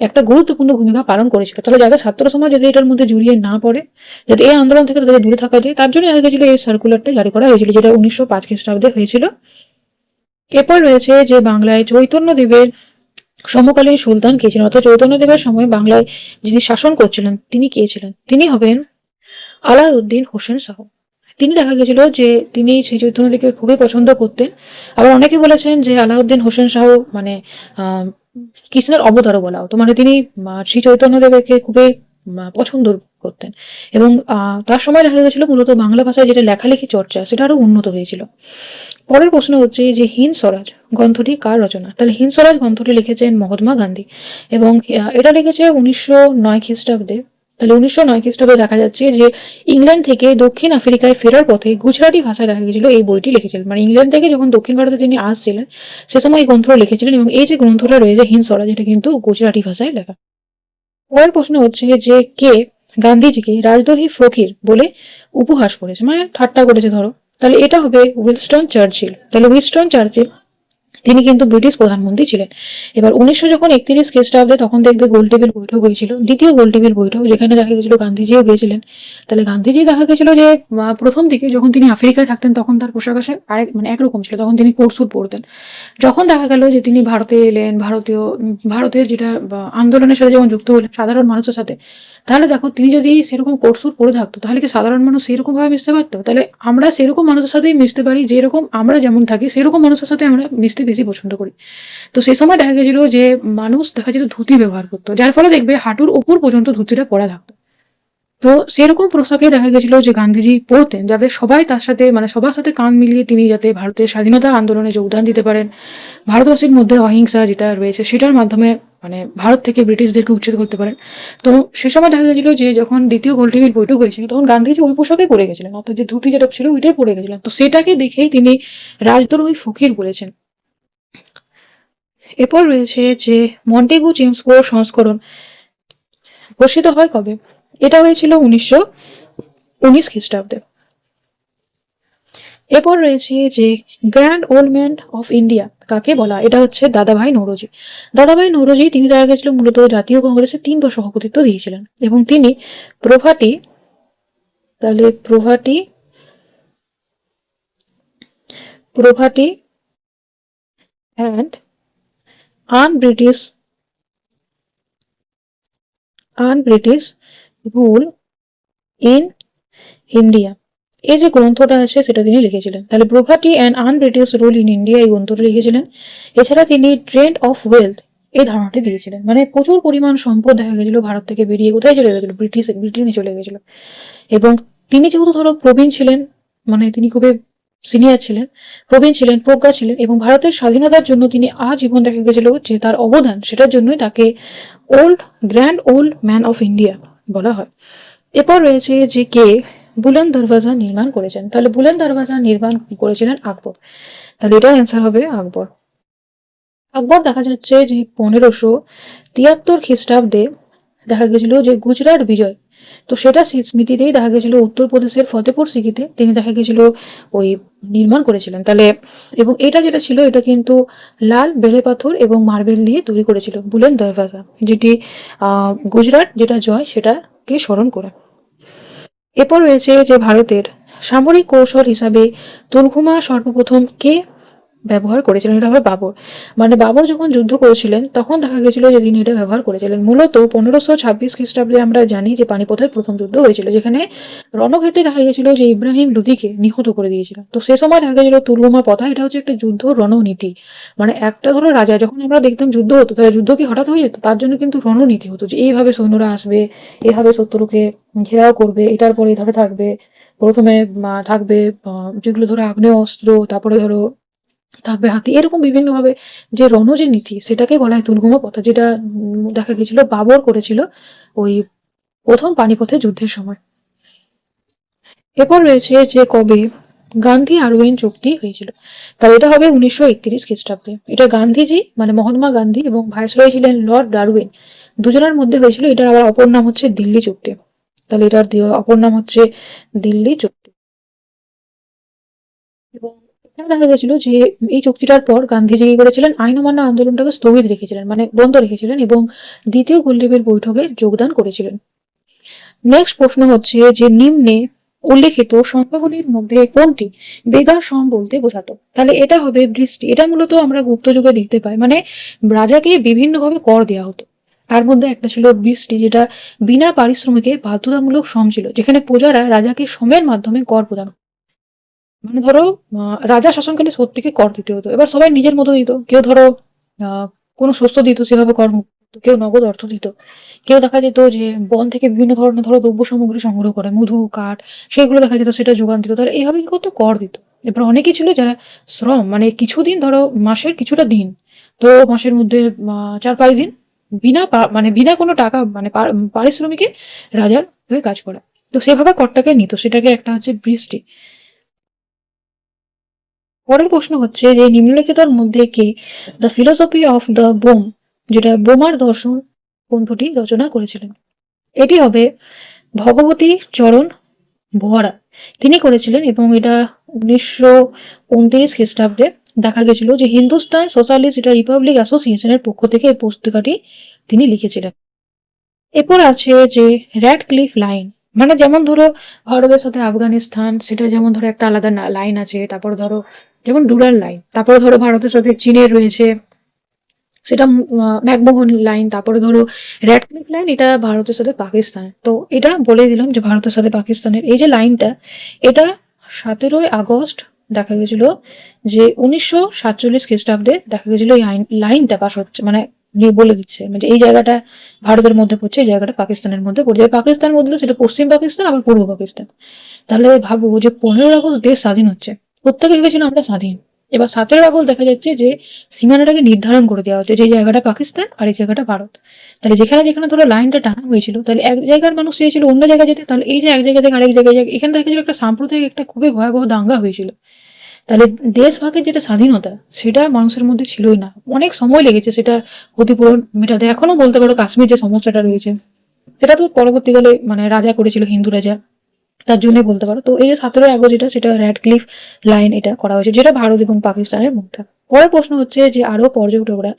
একটা গুরুত্বপূর্ণ ভূমিকা পালন করেছিল, তাহলে যাতে ছাত্র সমাজ যাতে এটার মধ্যে জড়িয়ে না পড়ে, যাতে এই আন্দোলন থেকে তাদের দূরে থাকা যায়, তার জন্য দেখা গেছিল এই সার্কুলারটা জারি করা হয়েছিল, যেটা 1905 খ্রিস্টাব্দে হয়েছিল। এরপর রয়েছে যে বাংলায় চৈতন্যদেবের সমকালীন সুলতান কে ছিলেন, অর্থাৎ চৈতন্যদেবের সময় বাংলায় যিনি শাসন করছিলেন তিনি কে ছিলেন? তিনি হবেন আলাউদ্দিন হোসেন শাহ। তিনি দেখা গেছিল যে তিনি শ্রী চৈতন্যদেবকে খুবই পছন্দ করতেন। আবার অনেকে বলেছেন যে আলাউদ্দিন হোসেন শাহ মানে আহ কৃষ্ণের অবতারও বলা হতো, মানে তিনি শ্রী চৈতন্যদেবকে খুবই পছন্দ করতেন। এবং তার সময় দেখা গেছিল মূলত বাংলা ভাষায় যেটা লেখালেখি চর্চা সেটা আরো উন্নত হয়েছিল। পরের প্রশ্ন হচ্ছে যে হিন্দ স্বরাজ গ্রন্থটি কার রচনা? তাহলে হিন্দ স্বরাজ গ্রন্থটি লিখেছেন মহাত্মা গান্ধী এবং এটা লিখেছে 1909 খ্রিস্টাব্দে। তাহলে 1909 খ্রিস্টাব্দে দেখা যাচ্ছে যে ইংল্যান্ড থেকে দক্ষিণ আফ্রিকায় ফেরার পথে গুজরাটি ভাষায় দেখা গেছিল এই বইটি লিখেছিলেন, মানে ইংল্যান্ড থেকে যখন দক্ষিণ ভারতে তিনি আসছিলেন সে সময় এই গ্রন্থটা লিখেছিলেন। এবং এই যে গ্রন্থটা রয়েছে হিন্দ স্বরাজ, এটা কিন্তু গুজরাটি ভাষায় লেখা। পরের প্রশ্ন হচ্ছে যে কে গান্ধীজিকে রাজদ্রোহী ফকির বলে উপহাস করেছে, মানে ঠাট্টা করেছে ধরো। তাহলে এটা হবে উইনস্টন চার্চিল। তাহলে উইনস্টন চার্চিল তিনি কিন্তু ব্রিটিশ প্রধানমন্ত্রী ছিলেন। এবার 1931 খ্রিস্টাব্দে তখন দেখবে গোলটেবিল বৈঠক হয়েছিল, দ্বিতীয় গোলটেবিল বৈঠক, যেখানে দেখা গেছিল গান্ধীজিও গিয়েছিলেন। তাহলে গান্ধীজি দেখা গেছিল যে প্রথম দিকে যখন তিনি আফ্রিকায় থাকতেন তখন তার পোশাক আশাক আরেক মানে একরকম ছিল, তখন তিনি কোট স্যুট পরতেন। যখন দেখা গেল যে তিনি ভারতে এলেন, ভারতের যেটা আন্দোলনের সাথে যখন যুক্ত হলেন সাধারণ মানুষের সাথে, তাহলে দেখো তিনি যদি সেরকম কোট স্যুট পরে থাকতো তাহলে কি সাধারণ মানুষ সেরকম ভাবে মিশতে পারতো? তাহলে আমরা সেরকম মানুষের সাথেই মিশতে পারি, যেরকম আমরা যেমন থাকি সেরকম মানুষের সাথে আমরা মিশতে বেশি পছন্দ করি। তো সেই সময় দেখা গেছিল যে মানুষ দেখা যেত ধুতি ব্যবহার করতো, যার ফলে দেখবে হাঁটুর ওপর পর্যন্ত ধুতিটা পরা থাকতো। তো সেরকম পোশাকে দেখা গেছিল যে গান্ধীজি পড়তেন, যাতে সবাই তার সাথে মানে সবার সাথে কান মিলিয়ে তিনি যাতে ভারতের স্বাধীনতা আন্দোলনে যোগদান দিতে পারেন, ভারতবাসীর মধ্যে অহিংসা যেটা রয়েছে সেটার মাধ্যমে মানে ভারত থেকে ব্রিটিশদেরকে উচ্ছেদ করতে পারেন। তো সে সময় দেখা গেছিল যে যখন দ্বিতীয় গোলটেবিল বৈঠক হয়েছিল তখন গান্ধীজি ওই পোশাকে পরে গেছিলেন, অর্থাৎ যে ধুতি যেটা ছিল ওইটাই পরে গেছিলেন। তো সেটাকে দেখেই তিনি রাজদ্রোহী ফকির বলেছেন। এরপর রয়েছে যে মন্টেগু চেমস্ফোর্ড সংস্করণ ঘোষিত হয় কবে? এটা হয়েছিল 1919 খ্রিস্টাব্দে। এরপর রয়েছে যে grand old man of India কাকে বলা, এটা হচ্ছে দাদাভাই নৌরোজি। দাদাভাই নৌরোজি তিনি দেখা গেছিল মূলত জাতীয় কংগ্রেসের 3 বার সভাপতিত্ব দিয়েছিলেন এবং তিনি প্রভাটি, তাহলে poverty and unBritish unBritish rule in India, এই যে গ্রন্থটা আছে সেটা তিনি লিখেছিলেন। তাহলে poverty and unBritish rule in India এই গ্রন্থটা লিখেছিলেন। এছাড়া তিনি ট্রেন্ড অফ ওয়েলথ এই ধারণাটি দিয়েছিলেন, মানে প্রচুর পরিমাণ সম্পদ দেখা গেছিল ভারত থেকে বেরিয়ে কোথায় চলে গেছিল, ব্রিটেনে চলে গেছিল। এবং তিনি যেহেতু ধরো প্রবীণ ছিলেন, মানে তিনি খুবই সিনিয়র ছিলেন, প্রবীণ ছিলেন, প্রজ্ঞা ছিলেন এবং ভারতের স্বাধীনতার জন্য তিনি আজীবন দেখা গেছিল যে তার অবদান, সেটার জন্যই তাকে grand old man of India বলা হয়। এরপর রয়েছে যে কে বুলন্দ দরওয়াজা নির্মাণ করেছেন, তাহলে বুলন্দ দরওয়াজা নির্মাণ করেছিলেন আকবর। তাহলে এটা অ্যান্সার হবে আকবর। আকবর দেখা যাচ্ছে যে 1573 খ্রিস্টাব্দে দেখা গেছিল যে গুজরাট বিজয়, তো সেটা স্মৃতিতেই দেখা গেছিল উত্তরপ্রদেশের ফতেপুর সিক্রিতে তিনি দেখা গেছিল ওই নির্মাণ করেছিলেন। তাহলে এবং এটা যেটা ছিল এটা কিন্তু লাল বেলে পাথর এবং মার্বেল দিয়ে তৈরি করেছিল বুলন্দ দরওয়াজা, যেটি গুজরাট যেটা জয় সেটাকে স্মরণ করে। এরপর রয়েছে যে ভারতের সামরিক কৌশল হিসাবে তুলঘুমা সর্বপ্রথম কে ব্যবহার করেছিলেন, এটা হবে বাবর। মানে বাবর যখন যুদ্ধ করেছিলেন তখন দেখা গেছিল যে তিনি এটা ব্যবহার করেছিলেন। মূলত 1526 খ্রিস্টাব্দে আমরা জানি যে পানিপথের প্রথম যুদ্ধ হয়েছিল, যেখানে রণক্ষেত্রে দেখা গেছিল যে ইব্রাহিম লোদিকে নিহত করে দিয়েছিল। তো সে সময় দেখা গেছিল তুলগুমা পথা, এটা হচ্ছে একটা যুদ্ধ রণনীতি। মানে একটা ধরো রাজা যখন আমরা দেখতাম যুদ্ধ হতো, তাহলে যুদ্ধ কি হঠাৎ হয়ে যেত, তার জন্য কিন্তু রণনীতি হতো যে এইভাবে সৈন্যরা আসবে, এইভাবে শত্রুকে ঘেরাও করবে, এটার পরে ধরে থাকবে প্রথমে থাকবে যেগুলো ধরো আগ্নেয় অস্ত্র, তারপরে ধরো থাকবে হাতি, এরকম বিভিন্ন ভাবে যে যে নীতি সেটাকে বলা হয় তুলগুমা পথা, যেটা দেখা গেছিল বাবর করেছিল ওই প্রথম পানিপথের যুদ্ধের সময়। এরপর রয়েছে যে কবে গান্ধী আরউইন চুক্তি হয়েছিল, তাহলে এটা হবে 1931 খ্রিস্টাব্দে। এটা গান্ধীজি মানে মহাত্মা গান্ধী এবং ভাইসরয় ছিলেন লর্ড ডারউইন, দুজনের মধ্যে হয়েছিল। এটার আবার অপর নাম হচ্ছে দিল্লি চুক্তি। তাহলে এটার অপর নাম হচ্ছে দিল্লি চুক্তি। এবং এখানে দেখা গেছিল যে এই চুক্তিটার পর গান্ধীজি কি করেছিলেন, আইন অমান্য আন্দোলনটাকে স্থগিত রেখেছিলেন, মানে বন্ধ রেখেছিলেন এবং দ্বিতীয় গোলটেবিল বৈঠকে যোগদান করেছিলেন। নেক্সট প্রশ্ন হচ্ছে যে নিম্নে উল্লেখিত সংখ্যাগুলির মধ্যে কোনটি বেগা সম বলতে বোঝাতো, তাহলে এটা হবে বৃষ্টি। এটা মূলত আমরা গুপ্ত যুগে দেখতে পাই, মানে রাজাকে বিভিন্নভাবে কর দেওয়া হতো, তার মধ্যে একটা ছিল বৃষ্টি, যেটা বিনা পারিশ্রমিকে বাধ্যতামূলক সম ছিল, যেখানে প্রজারা রাজাকে সমের মাধ্যমে কর প্রদান, মানে ধরো রাজা শাসনকালে প্রত্যেকে কর দিতে হতো। এবার সবাই নিজের মতো দিত, কেউ ধরো আহ কোনো শস্য দিত সেভাবে কর মুক্ত, কেউ নগদ অর্থ দিত, কেউ দেখা যেত যে বন থেকে বিভিন্ন ধরনের ধরো দ্রব্য সামগ্রী সংগ্রহ করে, মধু কাঠ সেগুলো দেখা যেত সেটা যোগান দিত, তাহলে এইভাবে কি করতো, কর দিত। এবার অনেকেই ছিল যারা শ্রম, মানে কিছুদিন ধরো মাসের কিছুটা দিন, তো মাসের মধ্যে 4-5 দিন মানে বিনা কোনো টাকা মানে পারিশ্রমিকে রাজার হয়ে কাজ করা, তো সেভাবে করটাকে নিত, সেটাকে একটা হচ্ছে বৃষ্টি। পরের প্রশ্ন হচ্ছে যে নিম্নলিখিতর মধ্যে কে the philosophy of the bomb, যেটা বোমার দর্শন গ্রন্থটি রচনা করেছিলেন, এটি হবে ভগবতী চরণ বোহারা, তিনি করেছিলেন। এবং এটা 1929 খ্রিস্টাব্দে দেখা গেছিল যে হিন্দুস্তান সোশ্যালিস্ট এটা রিপাবলিক অ্যাসোসিয়েশনের পক্ষ থেকে এই পুস্তিকাটি তিনি লিখেছিলেন। এরপর আছে যে র্যাড ক্লিফ লাইন, মানে যেমন ধরো ভারতের সাথে আফগানিস্তান সেটা যেমন ধরো একটা আলাদা লাইন আছে, তারপরে ধরো যেমন ডুরাল লাইন, তারপরে ধরো ভারতের সাথে চীনের রয়েছে সেটা ম্যাকমোহন লাইন, তারপরে ধরো র্যাড ক্লিফ লাইন এটা ভারতের সাথে পাকিস্তান। তো এটা বলে দিলাম যে ভারতের সাথে পাকিস্তানের এই যে লাইনটা, এটা 17ই আগস্ট দেখা গেছিল যে 1947 খ্রিস্টাব্দে দেখা গেছিল এই লাইনটা পাস হচ্ছে, মানে নিয়ে বলে দিচ্ছে মানে এই জায়গাটা ভারতের মধ্যে পড়ছে, এই জায়গাটা পাকিস্তানের মধ্যে পড়ছে। পাকিস্তান বলতে সেটা পশ্চিম পাকিস্তান আবার পূর্ব পাকিস্তান। তাহলে ভাবো যে 15ই আগস্ট দেশ স্বাধীন হচ্ছে, প্রত্যেকে ভেবেছিল আমরা স্বাধীন, এবার 17ই আগস্ট দেখা যাচ্ছে যে সীমানাটাকে নির্ধারণ করে দেওয়া হচ্ছে যে এই জায়গাটা পাকিস্তান আর এই জায়গাটা ভারত। তাহলে যেখানে যেখানে ধরো লাইনটা টানা হয়েছিল, তাহলে এক জায়গার মানুষ চেয়েছিল অন্য জায়গায় যেতে, তাহলে এই যে এক জায়গা থেকে আরেক জায়গায় এখানে দেখা গেছিল একটা সাম্প্রদায়িক একটা খুবই ভয়াবহ দাঙ্গা হয়েছিল। তাহলে দেশ ভাগের যেটা স্বাধীনতা সেটা মানুষের মধ্যে ছিলই না, অনেক সময় লেগেছে সেটা ক্ষতিপূরণ মেটাতে। এখনো বলতে পারো কাশ্মীর যে সমস্যাটা রয়েছে সেটা তো পরবর্তীকালে মানে রাজা করেছিল, হিন্দু রাজা, তার জন্য বলতে পারো। তো এই যে 17 আগস্ট যেটা, সেটা র্যাডক্লিফ লাইন এটা করা হয়েছে, যেটা ভারত এবং পাকিস্তানের মধ্যে। পরের প্রশ্ন হচ্ছে যে আরব পর্যটকরা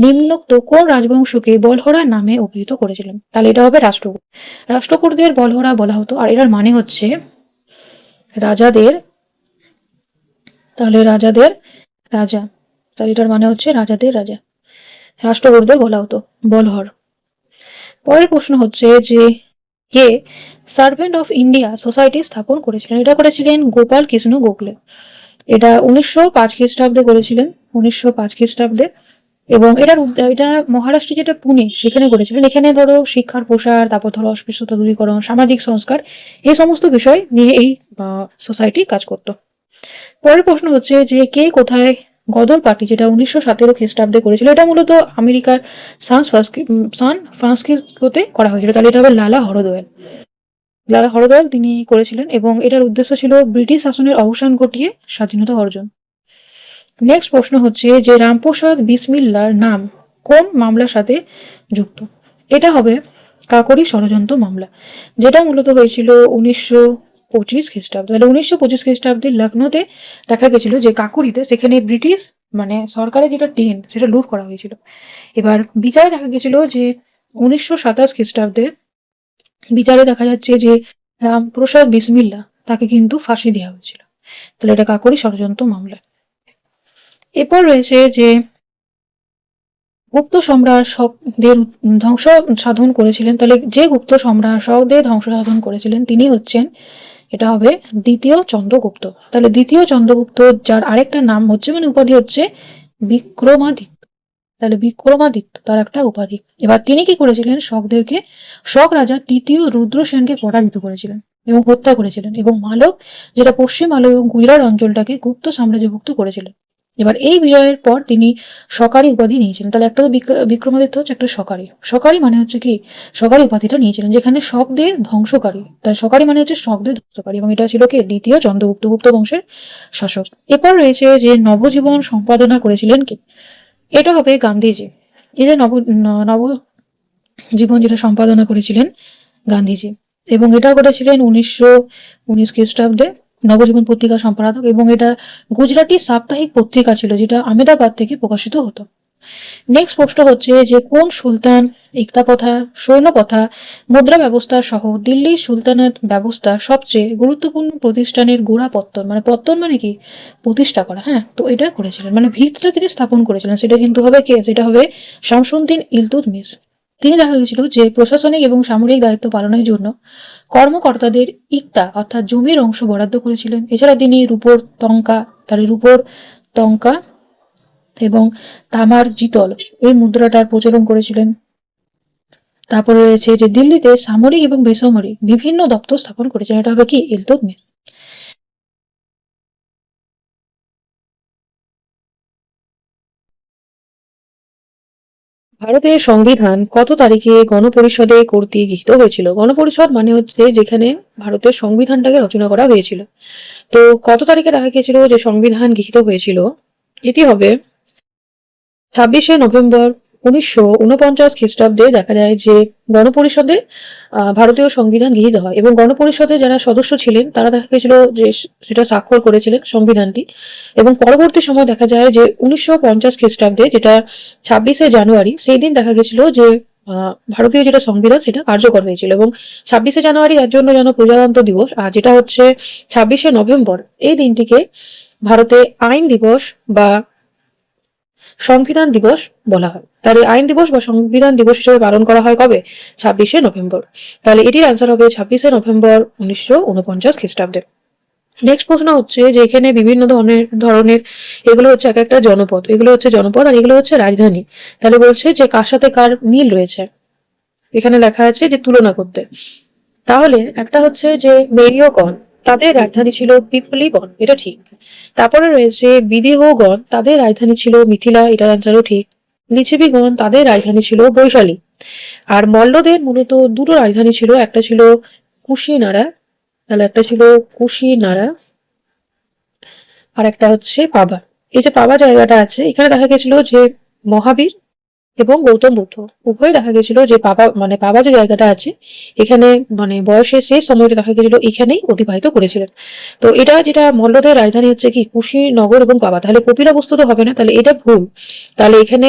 নিম্নোক্ত কোন রাজবংশকে বলহরা নামে অভিহিত করেছিলেন? তাহলে এটা হবে রাষ্ট্রকূট। রাষ্ট্রকূটদের বলহরা বলা হতো, আর এটার মানে হচ্ছে রাজাদের, তাহলে রাজাদের রাজা, তাহলে এটার মানে হচ্ছে রাজাদের রাজা। রাষ্ট্রকূটদের বলা হতো বলহর। পরের প্রশ্ন হচ্ছে যে কে সার্ভেন্ট অফ ইন্ডিয়া সোসাইটি স্থাপন করেছিলেন? এটা করেছিলেন গোপাল কৃষ্ণ গোখলে। এটা 1905 খ্রিস্টাব্দে করেছিলেন, 1905 খ্রিস্টাব্দে। এবং এটা মহারাষ্ট্রে, যেটা পুনে, সেখানে করেছিলেন। এখানে ধরো শিক্ষার প্রসার, তারপর ধরো অস্পৃশ্যতা দূরীকরণ, সামাজিক সংস্কার, এই সমস্ত বিষয় নিয়ে এই সোসাইটি কাজ করত। পরের প্রশ্ন হচ্ছে যে কে কোথায় গদর পার্টি, যেটা 1917 খ্রিস্টাব্দে করেছিল? এটা মূলত আমেরিকার সান ফ্রান্সিসকোতে করা হয়েছিল। তাহলে এটা হবে লালা হরদয়াল। লালা হরদয়াল তিনি করেছিলেন, এবং এটার উদ্দেশ্য ছিল ব্রিটিশ শাসনের অবসান ঘটিয়ে স্বাধীনতা অর্জন। নেক্সট প্রশ্ন হচ্ছে যে রামপ্রসাদ বিসমিল্লার নাম কোন মামলার সাথে যুক্ত? এটা হবে কাকরি ষড়যন্ত্র মামলা, যেটা মূলত হয়েছিল 1925 খ্রিস্টাব্দে। তাহলে 1925 খ্রিস্টাব্দে লখনৌতে দেখা গেছিল যে কাকুরিতে, সেখানে ব্রিটিশ মানে সরকারের যেটা ট্রেন, সেটা লুট করা হয়েছিল। এবার বিচারে দেখা গেছিল যে 1927 খ্রিস্টাব্দে বিচারে দেখা যাচ্ছে যে রামপ্রসাদ বিসমিল্লা তাকে কিন্তু ফাঁসি দেওয়া হয়েছিল। তাহলে এটা কাকরি ষড়যন্ত্র মামলা। এরপর রয়েছে যে গুপ্ত সম্রাট শকদের ধ্বংস সাধন করেছিলেন। তাহলে যে গুপ্ত সম্রাট শকদের ধ্বংস সাধন করেছিলেন তিনি হচ্ছেন, এটা হবে দ্বিতীয় চন্দ্রগুপ্ত। তাহলে দ্বিতীয় চন্দ্রগুপ্ত, যার আরেকটা নাম হচ্ছে মানে উপাধি হচ্ছে বিক্রমাদিত্য। তাহলে বিক্রমাদিত্য তার একটা উপাধি। এবার তিনি কি করেছিলেন? শকদেরকে, শক রাজা তৃতীয় রুদ্রসেনকে পরাজিত করেছিলেন এবং হত্যা করেছিলেন, এবং মালব, যেটা পশ্চিম মালব এবং গুজরাট অঞ্চলটাকে গুপ্ত সাম্রাজ্যভুক্ত করেছিলেন। এবার এই বিজয়ের পর তিনি শকারি উপাধি নিয়েছিলেন। তাহলে একটা তো বিক্রমাদিত্য হচ্ছে, একটা শকারি। শকারি মানে হচ্ছে কি, শকারি উপাধিটা নিয়েছিলেন, যেখানে শকদের ধ্বংসকারী। তার শকারি মানে হচ্ছে শকদের ধ্বংসকারী, এবং এটা ছিল কি দ্বিতীয় চন্দ্রগুপ্ত, গুপ্ত বংশের শাসক। এরপর রয়েছে যে নবজীবন সম্পাদনা করেছিলেন কি? এটা হবে গান্ধীজি। এই যে নবজীবন যেটা সম্পাদনা করেছিলেন গান্ধীজি, এবং এটা করেছিলেন 1919 খ্রিস্টাব্দে। নবজীবন পত্রিকা সম্পাদক, এবং এটা গুজরাটি সাপ্তাহিক পত্রিকা ছিল, যেটা আহমেদাবাদ থেকে প্রকাশিত হতো। নেক্সট প্রশ্ন হচ্ছে যে কোন সুলতান ইকতা প্রথা, স্বর্ণ প্রথা, মুদ্রা ব্যবস্থা সহ দিল্লির সুলতানাত ব্যবস্থার সবচেয়ে গুরুত্বপূর্ণ প্রতিষ্ঠানের গোড়া পত্তন, মানে পত্তন মানে কি প্রতিষ্ঠা করা, হ্যাঁ, তো এটা করেছিলেন, মানে ভিতটা তিনি স্থাপন করেছিলেন। সেটা কিন্তু হবে কে? সেটা হবে শামসুদ্দিন ইলতুৎমিশ। তিনি দেখা গেছিল যে প্রশাসনিক এবং সামরিক দায়িত্ব পালনের জন্য কর্মকর্তাদের ইকতা অর্থাৎ জমির অংশ বরাদ্দ করেছিলেন। এছাড়া তিনি রূপোর টঙ্কা, তাহলে রূপোর টঙ্কা এবং তামার জিতল, এই মুদ্রাটার প্রচলন করেছিলেন। তারপরে রয়েছে যে দিল্লিতে সামরিক এবং বেসামরিক বিভিন্ন দপ্তর স্থাপন করেছেন। এটা হবে কি ইলতুৎমিশ। ভারতের সংবিধান কত তারিখে গণপরিষদে কর্তৃক গৃহীত হয়েছিল? গণপরিষদ মানে হচ্ছে যেখানে ভারতের সংবিধানটাকে রচনা করা হয়েছিল। তো কত তারিখে দেখা গিয়েছিল যে সংবিধান গৃহীত হয়েছিল? এটি হবে 26শে নভেম্বর 1949 খ্রিস্টাব্দে। দেখা যায় যে গণপরিষদে ভারতীয় সংবিধান গৃহীত হয়, এবং গণপরিষদে যারা সদস্য ছিলেন তারা দেখা গেছিল যে সেটা স্বাক্ষর করেছিলেন সংবিধানটি। এবং পরবর্তী সময় দেখা যায় যে 1950 খ্রিস্টাব্দে, যেটা 26শে জানুয়ারি, সেই দিন দেখা গেছিল যে ভারতীয় যেটা সংবিধান সেটা কার্যকর হয়েছিল। এবং 26শে জানুয়ারি এর জন্য যেন প্রজাতন্ত্র দিবস, আর যেটা হচ্ছে 26শে নভেম্বর, এই দিনটিকে ভারতে আইন দিবস বা সংবিধান দিবস বলা হয়। তাহলে আইন দিবস বা সংবিধান দিবস হিসেবে পালন করা হয় কবে? 26শে নভেম্বর। তাহলে এটির অ্যান্সার হবে 26শে নভেম্বর 1949 খ্রিস্টাব্দে। নেক্সট প্রশ্ন হচ্ছে যে এখানে বিভিন্ন ধরনের এগুলো হচ্ছে এক একটা জনপদ, এগুলো হচ্ছে জনপদ, আর এগুলো হচ্ছে রাজধানী। তাহলে বলছে যে কার সাথে কার মিল রয়েছে, এখানে লেখা আছে যে তুলনা করতে। তাহলে একটা হচ্ছে যে মেরিয়গণ, তাদের রাজধানী ছিল পিপলিগণ, এটা ঠিক। তারপরে রয়েছে বিদেহগণ, তাদের রাজধানী ছিল মিথিলা, এটার অ্যান্সারও ঠিক। লিচ্ছবিগণ, তাদের রাজধানী ছিল বৈশালী। আর মল্লদের মূলত দুটো রাজধানী ছিল, একটা ছিল কুশিনারা, তাহলে একটা ছিল কুশিনারা, আর একটা হচ্ছে পাবা। এই যে পাবা জায়গাটা আছে, এখানে দেখা গেছিল যে মহাবীর এবং গৌতম বুদ্ধ উভয় দেখা গেছিল যে পাবা যে জায়গাটা আছে এখানে বয়সের শেষ সময়টা দেখা গেছিল এখানেই অতিবাহিত করেছিলেন। তো এটা যেটা মল্লদের রাজধানী হচ্ছে কি কুশীনগর এবং পাবা, তাহলে কপিলাবস্তু তো হবে না, তাহলে এটা ভুল। তাহলে এখানে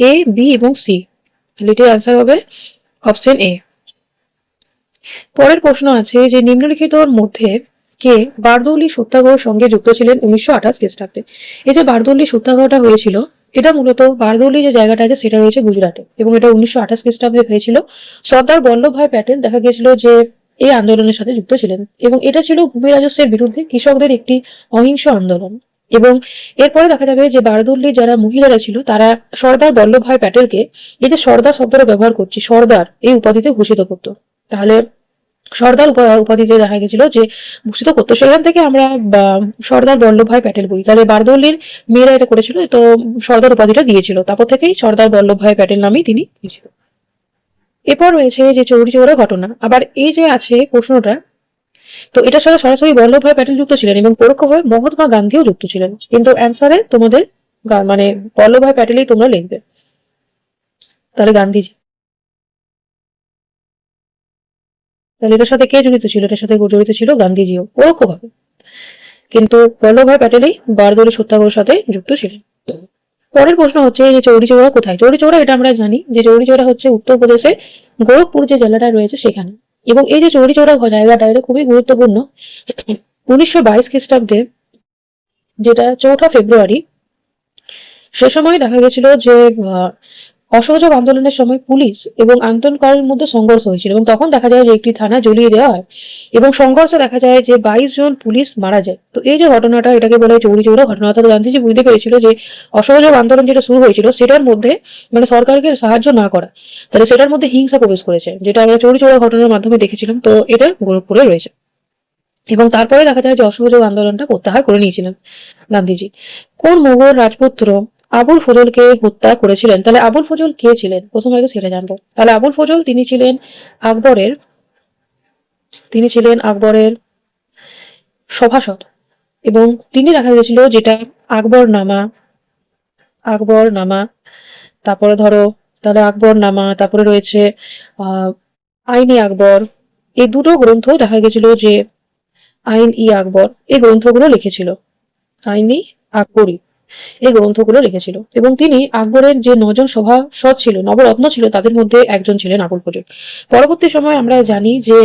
এ বি এবং সি, তাহলে এটার আনসার হবে অপশন এ। পরের প্রশ্ন আছে যে নিম্নলিখিতর মধ্যে কে বারদৌলি সত্যাগ্রহের সঙ্গে যুক্ত ছিলেন 1928 খ্রিস্টাব্দে। এই যে বারদৌলি সত্যাগ্রহটা হয়েছিল এটা মূলত বারদৌলি যে জায়গাটা আছে সেটা রয়েছে গুজরাটে এবং এটা 1928 খ্রিস্টাব্দে হয়েছিল। সর্দার বল্লভভাই প্যাটেল দেখা গিয়েছিল যে এই আন্দোলনের সাথে যুক্ত ছিলেন এবং এটা ছিল ভূমি রাজস্বের বিরুদ্ধে কৃষকদের একটি অহিংস আন্দোলন। এবং এরপরে দেখা যাবে যে বারদৌলির যারা মহিলারা ছিল তারা সর্দার বল্লভভাই প্যাটেলকে, এই যে সর্দার শব্দটা ব্যবহার করছি, সর্দার এই উপাধিতে ভূষিত করতো। তাহলে সর্দার উপাধিতে দেখা গেছিল যে ভূষিত করতো, সেখান থেকে আমরা সর্দার বল্লভভাই প্যাটেল বলি। তাহলে বারদৌলির মেয়েরা এটা করেছিল, তো সর্দার উপাধিটা দিয়েছিল, তারপর থেকেই সর্দার বল্লভভাই প্যাটেল নামেই তিনি ছিল। এরপর রয়েছে যে চৌরি চৌরা ঘটনা। আবার এই যে আছে প্রশ্নটা, তো এটার সাথে সরাসরি বল্লভভাই প্যাটেল যুক্ত ছিলেন এবং পরোক্ষভাবে মহাত্মা গান্ধীও যুক্ত ছিলেন, কিন্তু অ্যান্সারে তোমাদের বল্লভভাই প্যাটেলই তোমরা লিখবে। তাহলে গান্ধীজি, তাহলে এটার সাথে কে জড়িত ছিল? এটার সাথে জড়িত ছিল গান্ধীজিও পরোক্ষভাবে, কিন্তু বল্লভভাই প্যাটেলই বারদৌলি সত্যাগ্রহের সাথে যুক্ত ছিলেন। পরের প্রশ্ন হচ্ছে যে চৌরি চৌরা কোথায়? চৌরি চৌরা এটা আমরা জানি যে চৌরি চৌরা হচ্ছে উত্তরপ্রদেশের গোরখপুর যে জেলাটা রয়েছে সেখানে। এবং এই যে চৌরি চৌরা জায়গাটা এটা খুবই গুরুত্বপূর্ণ। 1922 খ্রিস্টাব্দে, যেটা 4 ফেব্রুয়ারি, সে সময় দেখা গেছিল যে অসহযোগ আন্দোলনের সময় পুলিশ এবং আন্দোলনকারীর মধ্যে সংঘর্ষ হয়েছিল এবং তখন দেখা যায় যে একটি থানা জ্বলিয়ে দেওয়া হয় এবং সংঘর্ষে দেখা যায় যে 22 জন পুলিশ মারা যায়। তো এই যে ঘটনাটা এটাকে বলা হয় চৌরি চৌরা ঘটনা। অর্থাৎ গান্ধীজি বুঝতে পেরেছিল যে অসহযোগ আন্দোলন যেটা শুরু হয়েছিল সেটার মধ্যে সরকারকে সাহায্য না করা, তাহলে সেটার মধ্যে হিংসা প্রবেশ করেছে, যেটা আমরা চৌরি চৌরা ঘটনার মাধ্যমে দেখেছিলাম। তো এটা গোরখপুরে রয়েছে এবং তারপরে দেখা যায় যে অসহযোগ আন্দোলনটা প্রত্যাহার করে নিয়েছিলেন গান্ধীজি। কোন মুঘল রাজপুত্র আবুল ফজলকে হত্যা করেছিলেন? তাহলে আবুল ফজল কে ছিলেন প্রথমে আগে সেটা জানবো। তাহলে আবুল ফজল তিনি ছিলেন আকবরের সভাসদ এবং তিনি দেখা গেছিল যেটা আকবরনামা, তারপরে ধরো তাহলে আকবরনামা, তারপরে রয়েছে আইনি আকবর, এই দুটো গ্রন্থ দেখা গেছিল যে আইন-ই আকবর এই গ্রন্থগুলো লিখেছিল, আইনি আকবরী এই গ্রন্থগুলো লিখেছিল। এবং তিনি আকবরের যে 9 জন সভাসদ ছিল, নবরত্ন ছিল, তাদের মধ্যে একজন ছিলেন আবুল ফজল। পরবর্তী সময় আমরা জানি যে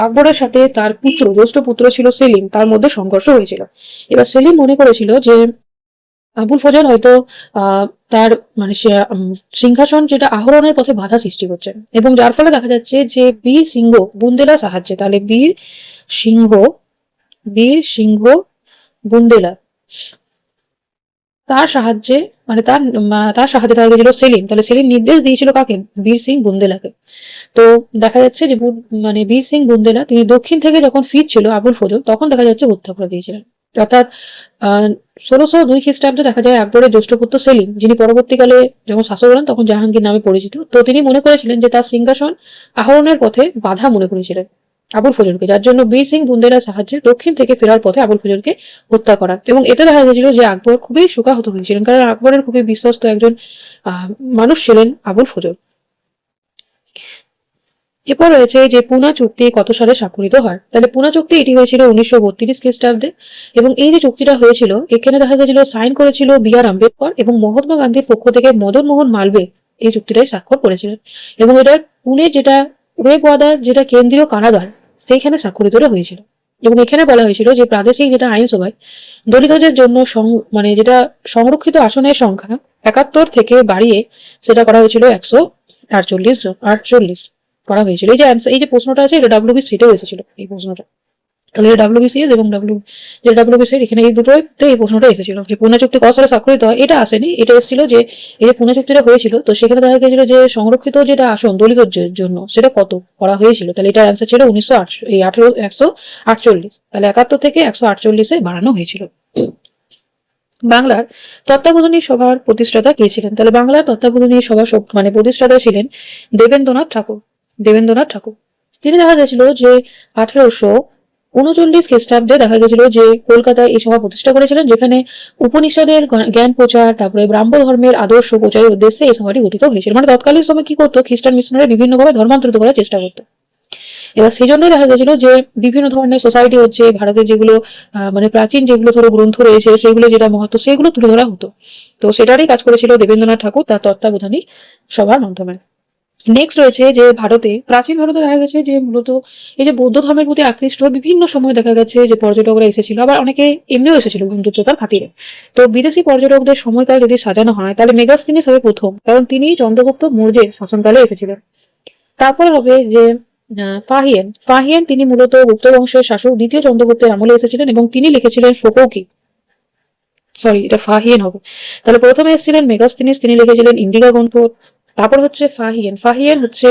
আকবরের সাথে তার জ্যেষ্ঠ পুত্র ছিল সেলিম, তার মধ্যে সংঘর্ষ হয়েছিল। এবার সেলিম মনে করেছিল যে আবুল ফজল হয়তো তার সিংহাসন যেটা আহরণের পথে বাধা সৃষ্টি করছে এবং যার ফলে দেখা যাচ্ছে যে বীর সিংহ বুন্দেলা সাহায্যে, তাহলে বীর সিংহ বুন্দেলা তার সাহায্যে তার সাহায্যে দেখা গেছিল সেলিম, তাহলে সেলিম নির্দেশ দিয়েছিল কাকে? বীর সিং বুন্দেলাকে। তো দেখা যাচ্ছে যে বীর সিং বুন্দেলা তিনি দক্ষিণ থেকে যখন ফিরছিল আবুল ফজল তখন দেখা যাচ্ছে হত্যা করে দিয়েছিলেন। অর্থাৎ 1602 খ্রিস্টাব্দে দেখা যায় আকবরের জ্যেষ্ঠ পুত্র সেলিম, যিনি পরবর্তীকালে যখন শাসক হলেন তখন জাহাঙ্গীর নামে পরিচিত, তো তিনি মনে করেছিলেন যে তার সিংহাসন আহরণের পথে বাধা মনে করেছিলেন আবুল ফজলকে, যার জন্য বীর সিং বুন্দেলার সাহায্যে দক্ষিণ থেকে ফেরার পথে আবুল ফজলকে হত্যা করা। এবং এতে দেখা গেছিল যে আকবর খুবই শোকাহত হয়েছিলেন, কারণ আকবরের খুবই বিশ্বস্ত একজন মানুষ ছিলেন আবুল ফজল। এরপর রয়েছে যে পুনা চুক্তি কত সালে স্বাক্ষরিত হয়? তাহলে পুনা চুক্তি এটি হয়েছিল 1932 খ্রিস্টাব্দে এবং এই যে চুক্তিটা হয়েছিল এখানে দেখা গেছিল সাইন করেছিল বি.আর. আম্বেদকর এবং মহাত্মা গান্ধীর পক্ষ থেকে মদন মোহন মালব্য এই চুক্তিটাই স্বাক্ষর করেছিলেন। এবং এটার পুনে যেটা ওয়েবওয়াদার যেটা কেন্দ্রীয় কারাগার সেইখানে স্বাক্ষরিত হয়েছিল এবং এখানে বলা হয়েছিল যে প্রাদেশিক যেটা আইনসভায় দলিতদের জন্য যেটা সংরক্ষিত আসনের সংখ্যা 71 থেকে বাড়িয়ে সেটা করা হয়েছিল 148 করা হয়েছিল। এই যে প্রশ্নটা আছে এটা WBCতেও এসেছিল এই প্রশ্নটা, তাহলে WBCS এবং WBC এখানে এই দুটোতে এই প্রশ্নটা এসেছিল যে পুনা চুক্তি কত সালে স্বাক্ষরিত হয়। এটা আসেনি, এটা এসেছিল যে এই যে পুনা চুক্তিটা হয়েছিল তো সেখানে দেখা গেছিল যে সংরক্ষিত যেটা আসন দলিতদের জন্য সেটা কত করা হয়েছিল, তাহলে এটার অ্যান্সার ছিল 148, তাহলে 71 থেকে 148 বাড়ানো হয়েছিল। বাংলার তত্ত্বাবধানী সভার প্রতিষ্ঠাতা কে ছিলেন? তাহলে বাংলার তত্ত্বাবধানী সভা প্রতিষ্ঠাতা ছিলেন দেবেন্দ্রনাথ ঠাকুর। তিনি দেখা গেছিল যে 39 খ্রিস্টাব্দে দেখা গেছিল যে কলকাতায় এই সভা প্রতিষ্ঠা করেছিলেন, যেখানে উপনিষদের জ্ঞান প্রচার, তারপরে ব্রাহ্ম ধর্মের আদর্শ প্রচারের উদ্দেশ্যে এই সভাটি গঠিত হয়েছিল। মানে তৎকালীন সময় কি করতো, খ্রিস্টান মিশনারি বিভিন্নভাবে ধর্মান্তরিত করার চেষ্টা করতো। এবার সেই জন্যই দেখা গেছিল যে বিভিন্ন ধরনের সোসাইটি হচ্ছে ভারতের, যেগুলো মানে প্রাচীন যেগুলো ধরো গ্রন্থ রয়েছে, সেগুলো যেটা মহত্ব সেগুলো তুলে ধরা হতো। তো সেটারই কাজ করেছিল দেবেন্দ্রনাথ ঠাকুর তার তত্ত্বাবধানী সভার মাধ্যমে। নেক্সট রয়েছে যে প্রাচীন ভারতে দেখা গেছে যে মূলত এই যে বৌদ্ধ ধর্মের প্রতি আকৃষ্ট বিভিন্ন সময় দেখা গেছে যে পর্যটকরা এসেছিল, আবার অনেকে এমনিও এসেছিল বন্ধুত্বতার খাতিরে। তো বিদেশি পর্যটকদের সময়কাল যদি সাজানো হয় তাহলে মেগাস্তিনিস হবে প্রথম, কারণ তিনি চন্দ্রগুপ্ত মৌর্যের শাসনকালে এসেছিলেন। তারপরে হবে যে ফাহিয়েন। ফাহিয়েন তিনি মূলত গুপ্ত বংশের শাসক দ্বিতীয় চন্দ্রগুপ্তের আমলে এসেছিলেন এবং তিনি লিখেছিলেন ফোকৌকি, সরি এটা ফাহিয়েন হবে। তাহলে প্রথমে এসেছিলেন মেগাস্তিনিস, তিনি লিখেছিলেন ইন্ডিকা গ্রন্থ। তারপর হচ্ছে ফাহিয়েন। ফাহিয়েন হচ্ছে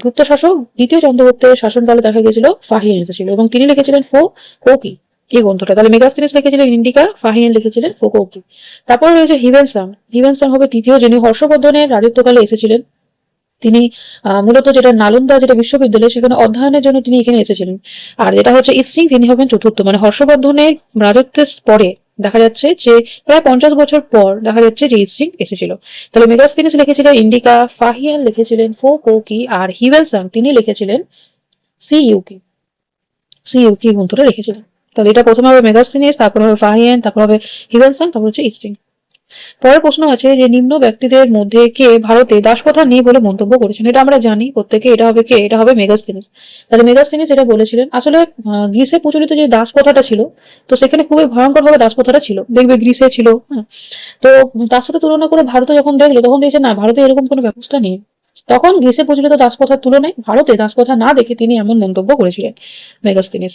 গুপ্ত শাসক দ্বিতীয় চন্দ্রগুপ্তের শাসনকালে দেখা গেছিল ফাহিয়েন এসেছিল এবং তিনি লিখেছিলেন কৌকি এই গ্রন্থটা। তাহলে মেগাস্তিনিস লিখেছিলেন ইন্ডিকা, ফাহিয়েন লিখেছিলেন ফোকৌকি। তারপর রয়েছে হিউয়েনসাং। হিউয়েনসাং হবে তৃতীয়, যিনি হর্ষবর্ধনের রাজত্বকালে এসেছিলেন। তিনি মূলত যেটা নালন্দা যেটা বিশ্ববিদ্যালয়, সেখানে অধ্যয়নের জন্য তিনি এখানে এসেছিলেন। আর যেটা হচ্ছে ইৎসিং, তিনি হবেন চতুর্থ। মানে হর্ষবর্ধনের রাজত্বের পরে দেখা যাচ্ছে যে প্রায় 50 বছর পর দেখা যাচ্ছে যে ইৎসিং এসেছিল। তাহলে মেগাস্তিনিস লিখেছিলেন ইন্ডিকা, ফাহিয়ান লিখেছিলেন ফোকৌকি, আর হিউয়েনসাং তিনি লিখেছিলেন সিইউকি। সিইউকি গ্রন্থটা লিখেছিলেন। তাহলে এটা প্রথমে হবে মেগাস্তিনিস, তারপর হবে ফাহিয়ান, তারপর হবে হিউয়েনসাং, তারপর হচ্ছে ইৎসিং। পরের প্রশ্ন আছে যে নিম্ন ব্যক্তিদের মধ্যে কে ভারতে দাসপ্রথা নেই বলে মন্তব্য করেছেন। এটা আমরা জানি প্রত্যেকে, এটা হবে কে, এটা হবে মেগাস্তিনিস। তাহলে মেগাস্তিনিস এটা বলেছিলেন। আসলে গ্রিসে প্রচলিত যে দাসপ্রথাটা ছিল, তো সেখানে খুবই ভয়ঙ্কর ভাবে দাসপ্রথাটা ছিল, দেখবে গ্রিসে ছিল। তো তার সাথে তুলনা করে ভারতে যখন দেখলো, তখন দেখছে না, ভারতে এরকম কোনো ব্যবস্থা নেই। তখন গ্রিসে প্রচলিত দাসপ্রথার তুলনায় ভারতে দাসপ্রথা না দেখে তিনি এমন মন্তব্য করেছিলেন মেগাস্তিনিস।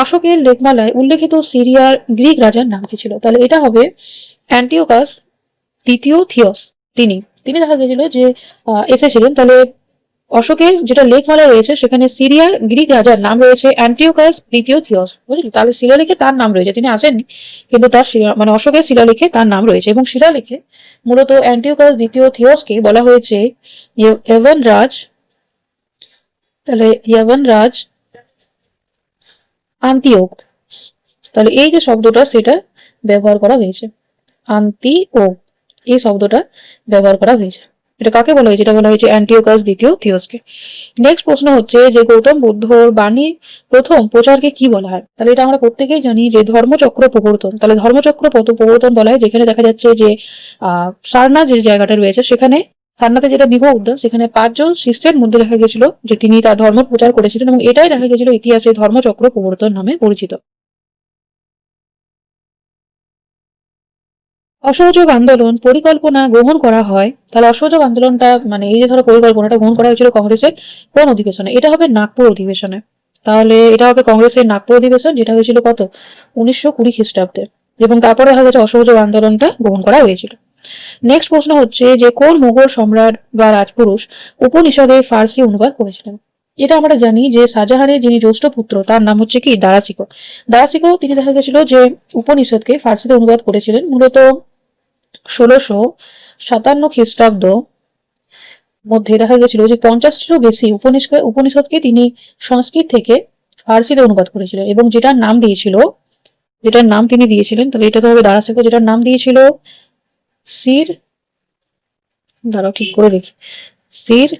অশোকের লেখমালায় উল্লেখিত সিরিয়ার গ্রিক রাজার নাম কি ছিল? তাহলে এটা হবে অ্যান্টিওকাস দ্বিতীয় থিওস। তিনি তিনি দেখা গেছিল যে এসেছিলেন। তাহলে অশোকের যেটা লেখমালা রয়েছে সেখানে সিরিয়ার গ্রিক রাজার নাম রয়েছে অ্যান্টিওকাস দ্বিতীয় থিওস, বুঝলি? তাহলে শিলালেখে তার নাম রয়েছে, তিনি আসেননি কিন্তু তার মানে অশোকের শিলালেখে তার নাম রয়েছে। এবং শিলালেখে মূলত অ্যান্টিওকাস দ্বিতীয় থিওসকে বলা হয়েছে ইয়বন রাজ। তাহলে ইয়বন রাজ আন্তিওক। তাহলে এই যে শব্দটা সেটা ব্যবহার করা হয়েছে, আন্তিওক এই শব্দটা ব্যবহার করা হয়েছে। এটা কাকে বলা হয়েছে? এটা বলা হয়েছে অ্যান্টিওকাস দ্বিতীয় থিওসকে। নেক্সট প্রশ্ন হচ্ছে যে গৌতম বুদ্ধর বাণী প্রথম প্রচারকে কি বলা হয়? তাহলে এটা আমরা প্রত্যেকেই জানি যে ধর্মচক্র প্রবর্তন। তাহলে ধর্মচক্র প্রবর্তন বলা হয় যেখানে দেখা যাচ্ছে যে সারনাথ যে জায়গাটা রয়েছে, সেখানে সারনাথে যেটা বিবাহ উদ্যান, সেখানে 5 জন শিষ্যের মধ্যে দেখা গেছিল যে তিনি তার ধর্ম প্রচার করেছিলেন এবং এটাই দেখা গেছিল ইতিহাসে ধর্মচক্র প্রবর্তন নামে পরিচিত। অসহযোগ আন্দোলন পরিকল্পনা গ্রহণ করা হয়। তাহলে অসহযোগ আন্দোলনটা মানে এই যে ধরো পরিকল্পনাটা গ্রহণ করা হয়েছিল কংগ্রেসের কোন অধিবেশনে? এটা হবে নাগপুর অধিবেশনে। তাহলে এটা হবে কংগ্রেসের নাগপুর অধিবেশন, যেটা হয়েছিল কত 1920 খ্রিস্টাব্দে। এবং তারপরে দেখা যাচ্ছে অসহযোগ আন্দোলনটা গ্রহণ করা হয়েছিল। নেক্সট প্রশ্ন হচ্ছে যে কোন মুঘল সম্রাট বা রাজপুরুষ উপনিষদের ফার্সি অনুবাদ করেছিলেন? এটা আমরা জানি যে শাহজাহানের যিনি জ্যেষ্ঠ পুত্র তার নাম হচ্ছে কি দারাশিকো। দারাশিকো তিনি দেখা গেছিল যে উপনিষদকে ফার্সিতে অনুবাদ করেছিলেন মূলত 1657 খ্রিস্টাব্দ মধ্যে। দেখা গেছিল যে 50টিরও বেশি উপনিষদকে তিনি সংস্কৃত থেকে ফার্সিতে অনুবাদ করেছিলেন এবং যেটার নাম তিনি দিয়েছিলেন, তাহলে এটা তো হবে দারাশিকো, যেটার নাম দিয়েছিল সির, দাঁড়াও ঠিক করে দেখি, সির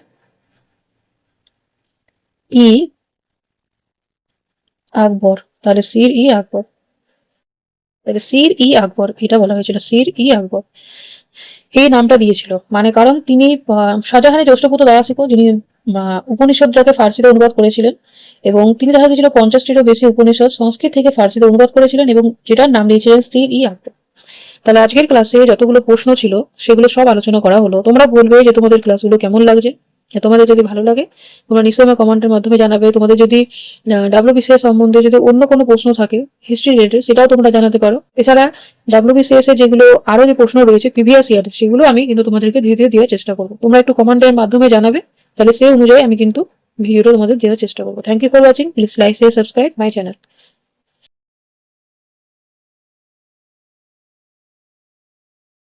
ই আকবর। তাহলে সির ই আকবর, তাহলে সির ই আকবর এটা বলা হয়েছিল, সির ই আকবর এই নামটা দিয়েছিল। মানে কারণ তিনি শাহজাহানের জ্যেষ্ঠ পুত্র দারাশিকো, যিনি উপনিষদটাকে ফার্সিতে অনুবাদ করেছিলেন এবং তিনি দেখা গেছিল 50টিরও বেশি উপনিষদ সংস্কৃত থেকে ফার্সিতে অনুবাদ করেছিলেন এবং যেটার নাম দিয়েছিলেন সির ই আকবর। তাহলে আজকের ক্লাসে যতগুলো প্রশ্ন ছিল সেগুলো সব আলোচনা করা হলো। তোমরা বলবে যে তোমাদের ক্লাসগুলো কেমন লাগছে। তোমাদের যদি ভালো লাগে তোমরা নিশ্চয়ই আমার কমেন্টের মাধ্যমে জানাবে। তোমাদের যদি ডাব্লিউবিসিএস সম্বন্ধে যদি অন্য কোনো প্রশ্ন থাকে হিস্ট্রি রিলেটেড, সেটাও তোমরা জানাতে পারো। এছাড়া ডাব্লিউবিসিএস এর যেগুলো আরো যে প্রশ্ন রয়েছে প্রিভিয়াস ইয়ার, সেগুলো আমি কিন্তু তোমাদেরকে ধীরে ধীরে দেওয়ার চেষ্টা করবো। তোমরা একটু কমেন্টের মাধ্যমে জানাবে, তাহলে সেই অনুযায়ী আমি কিন্তু ভিডিওটা তোমাদের দেওয়ার চেষ্টা করবো। Thank you for watching. Please like share subscribe my channel.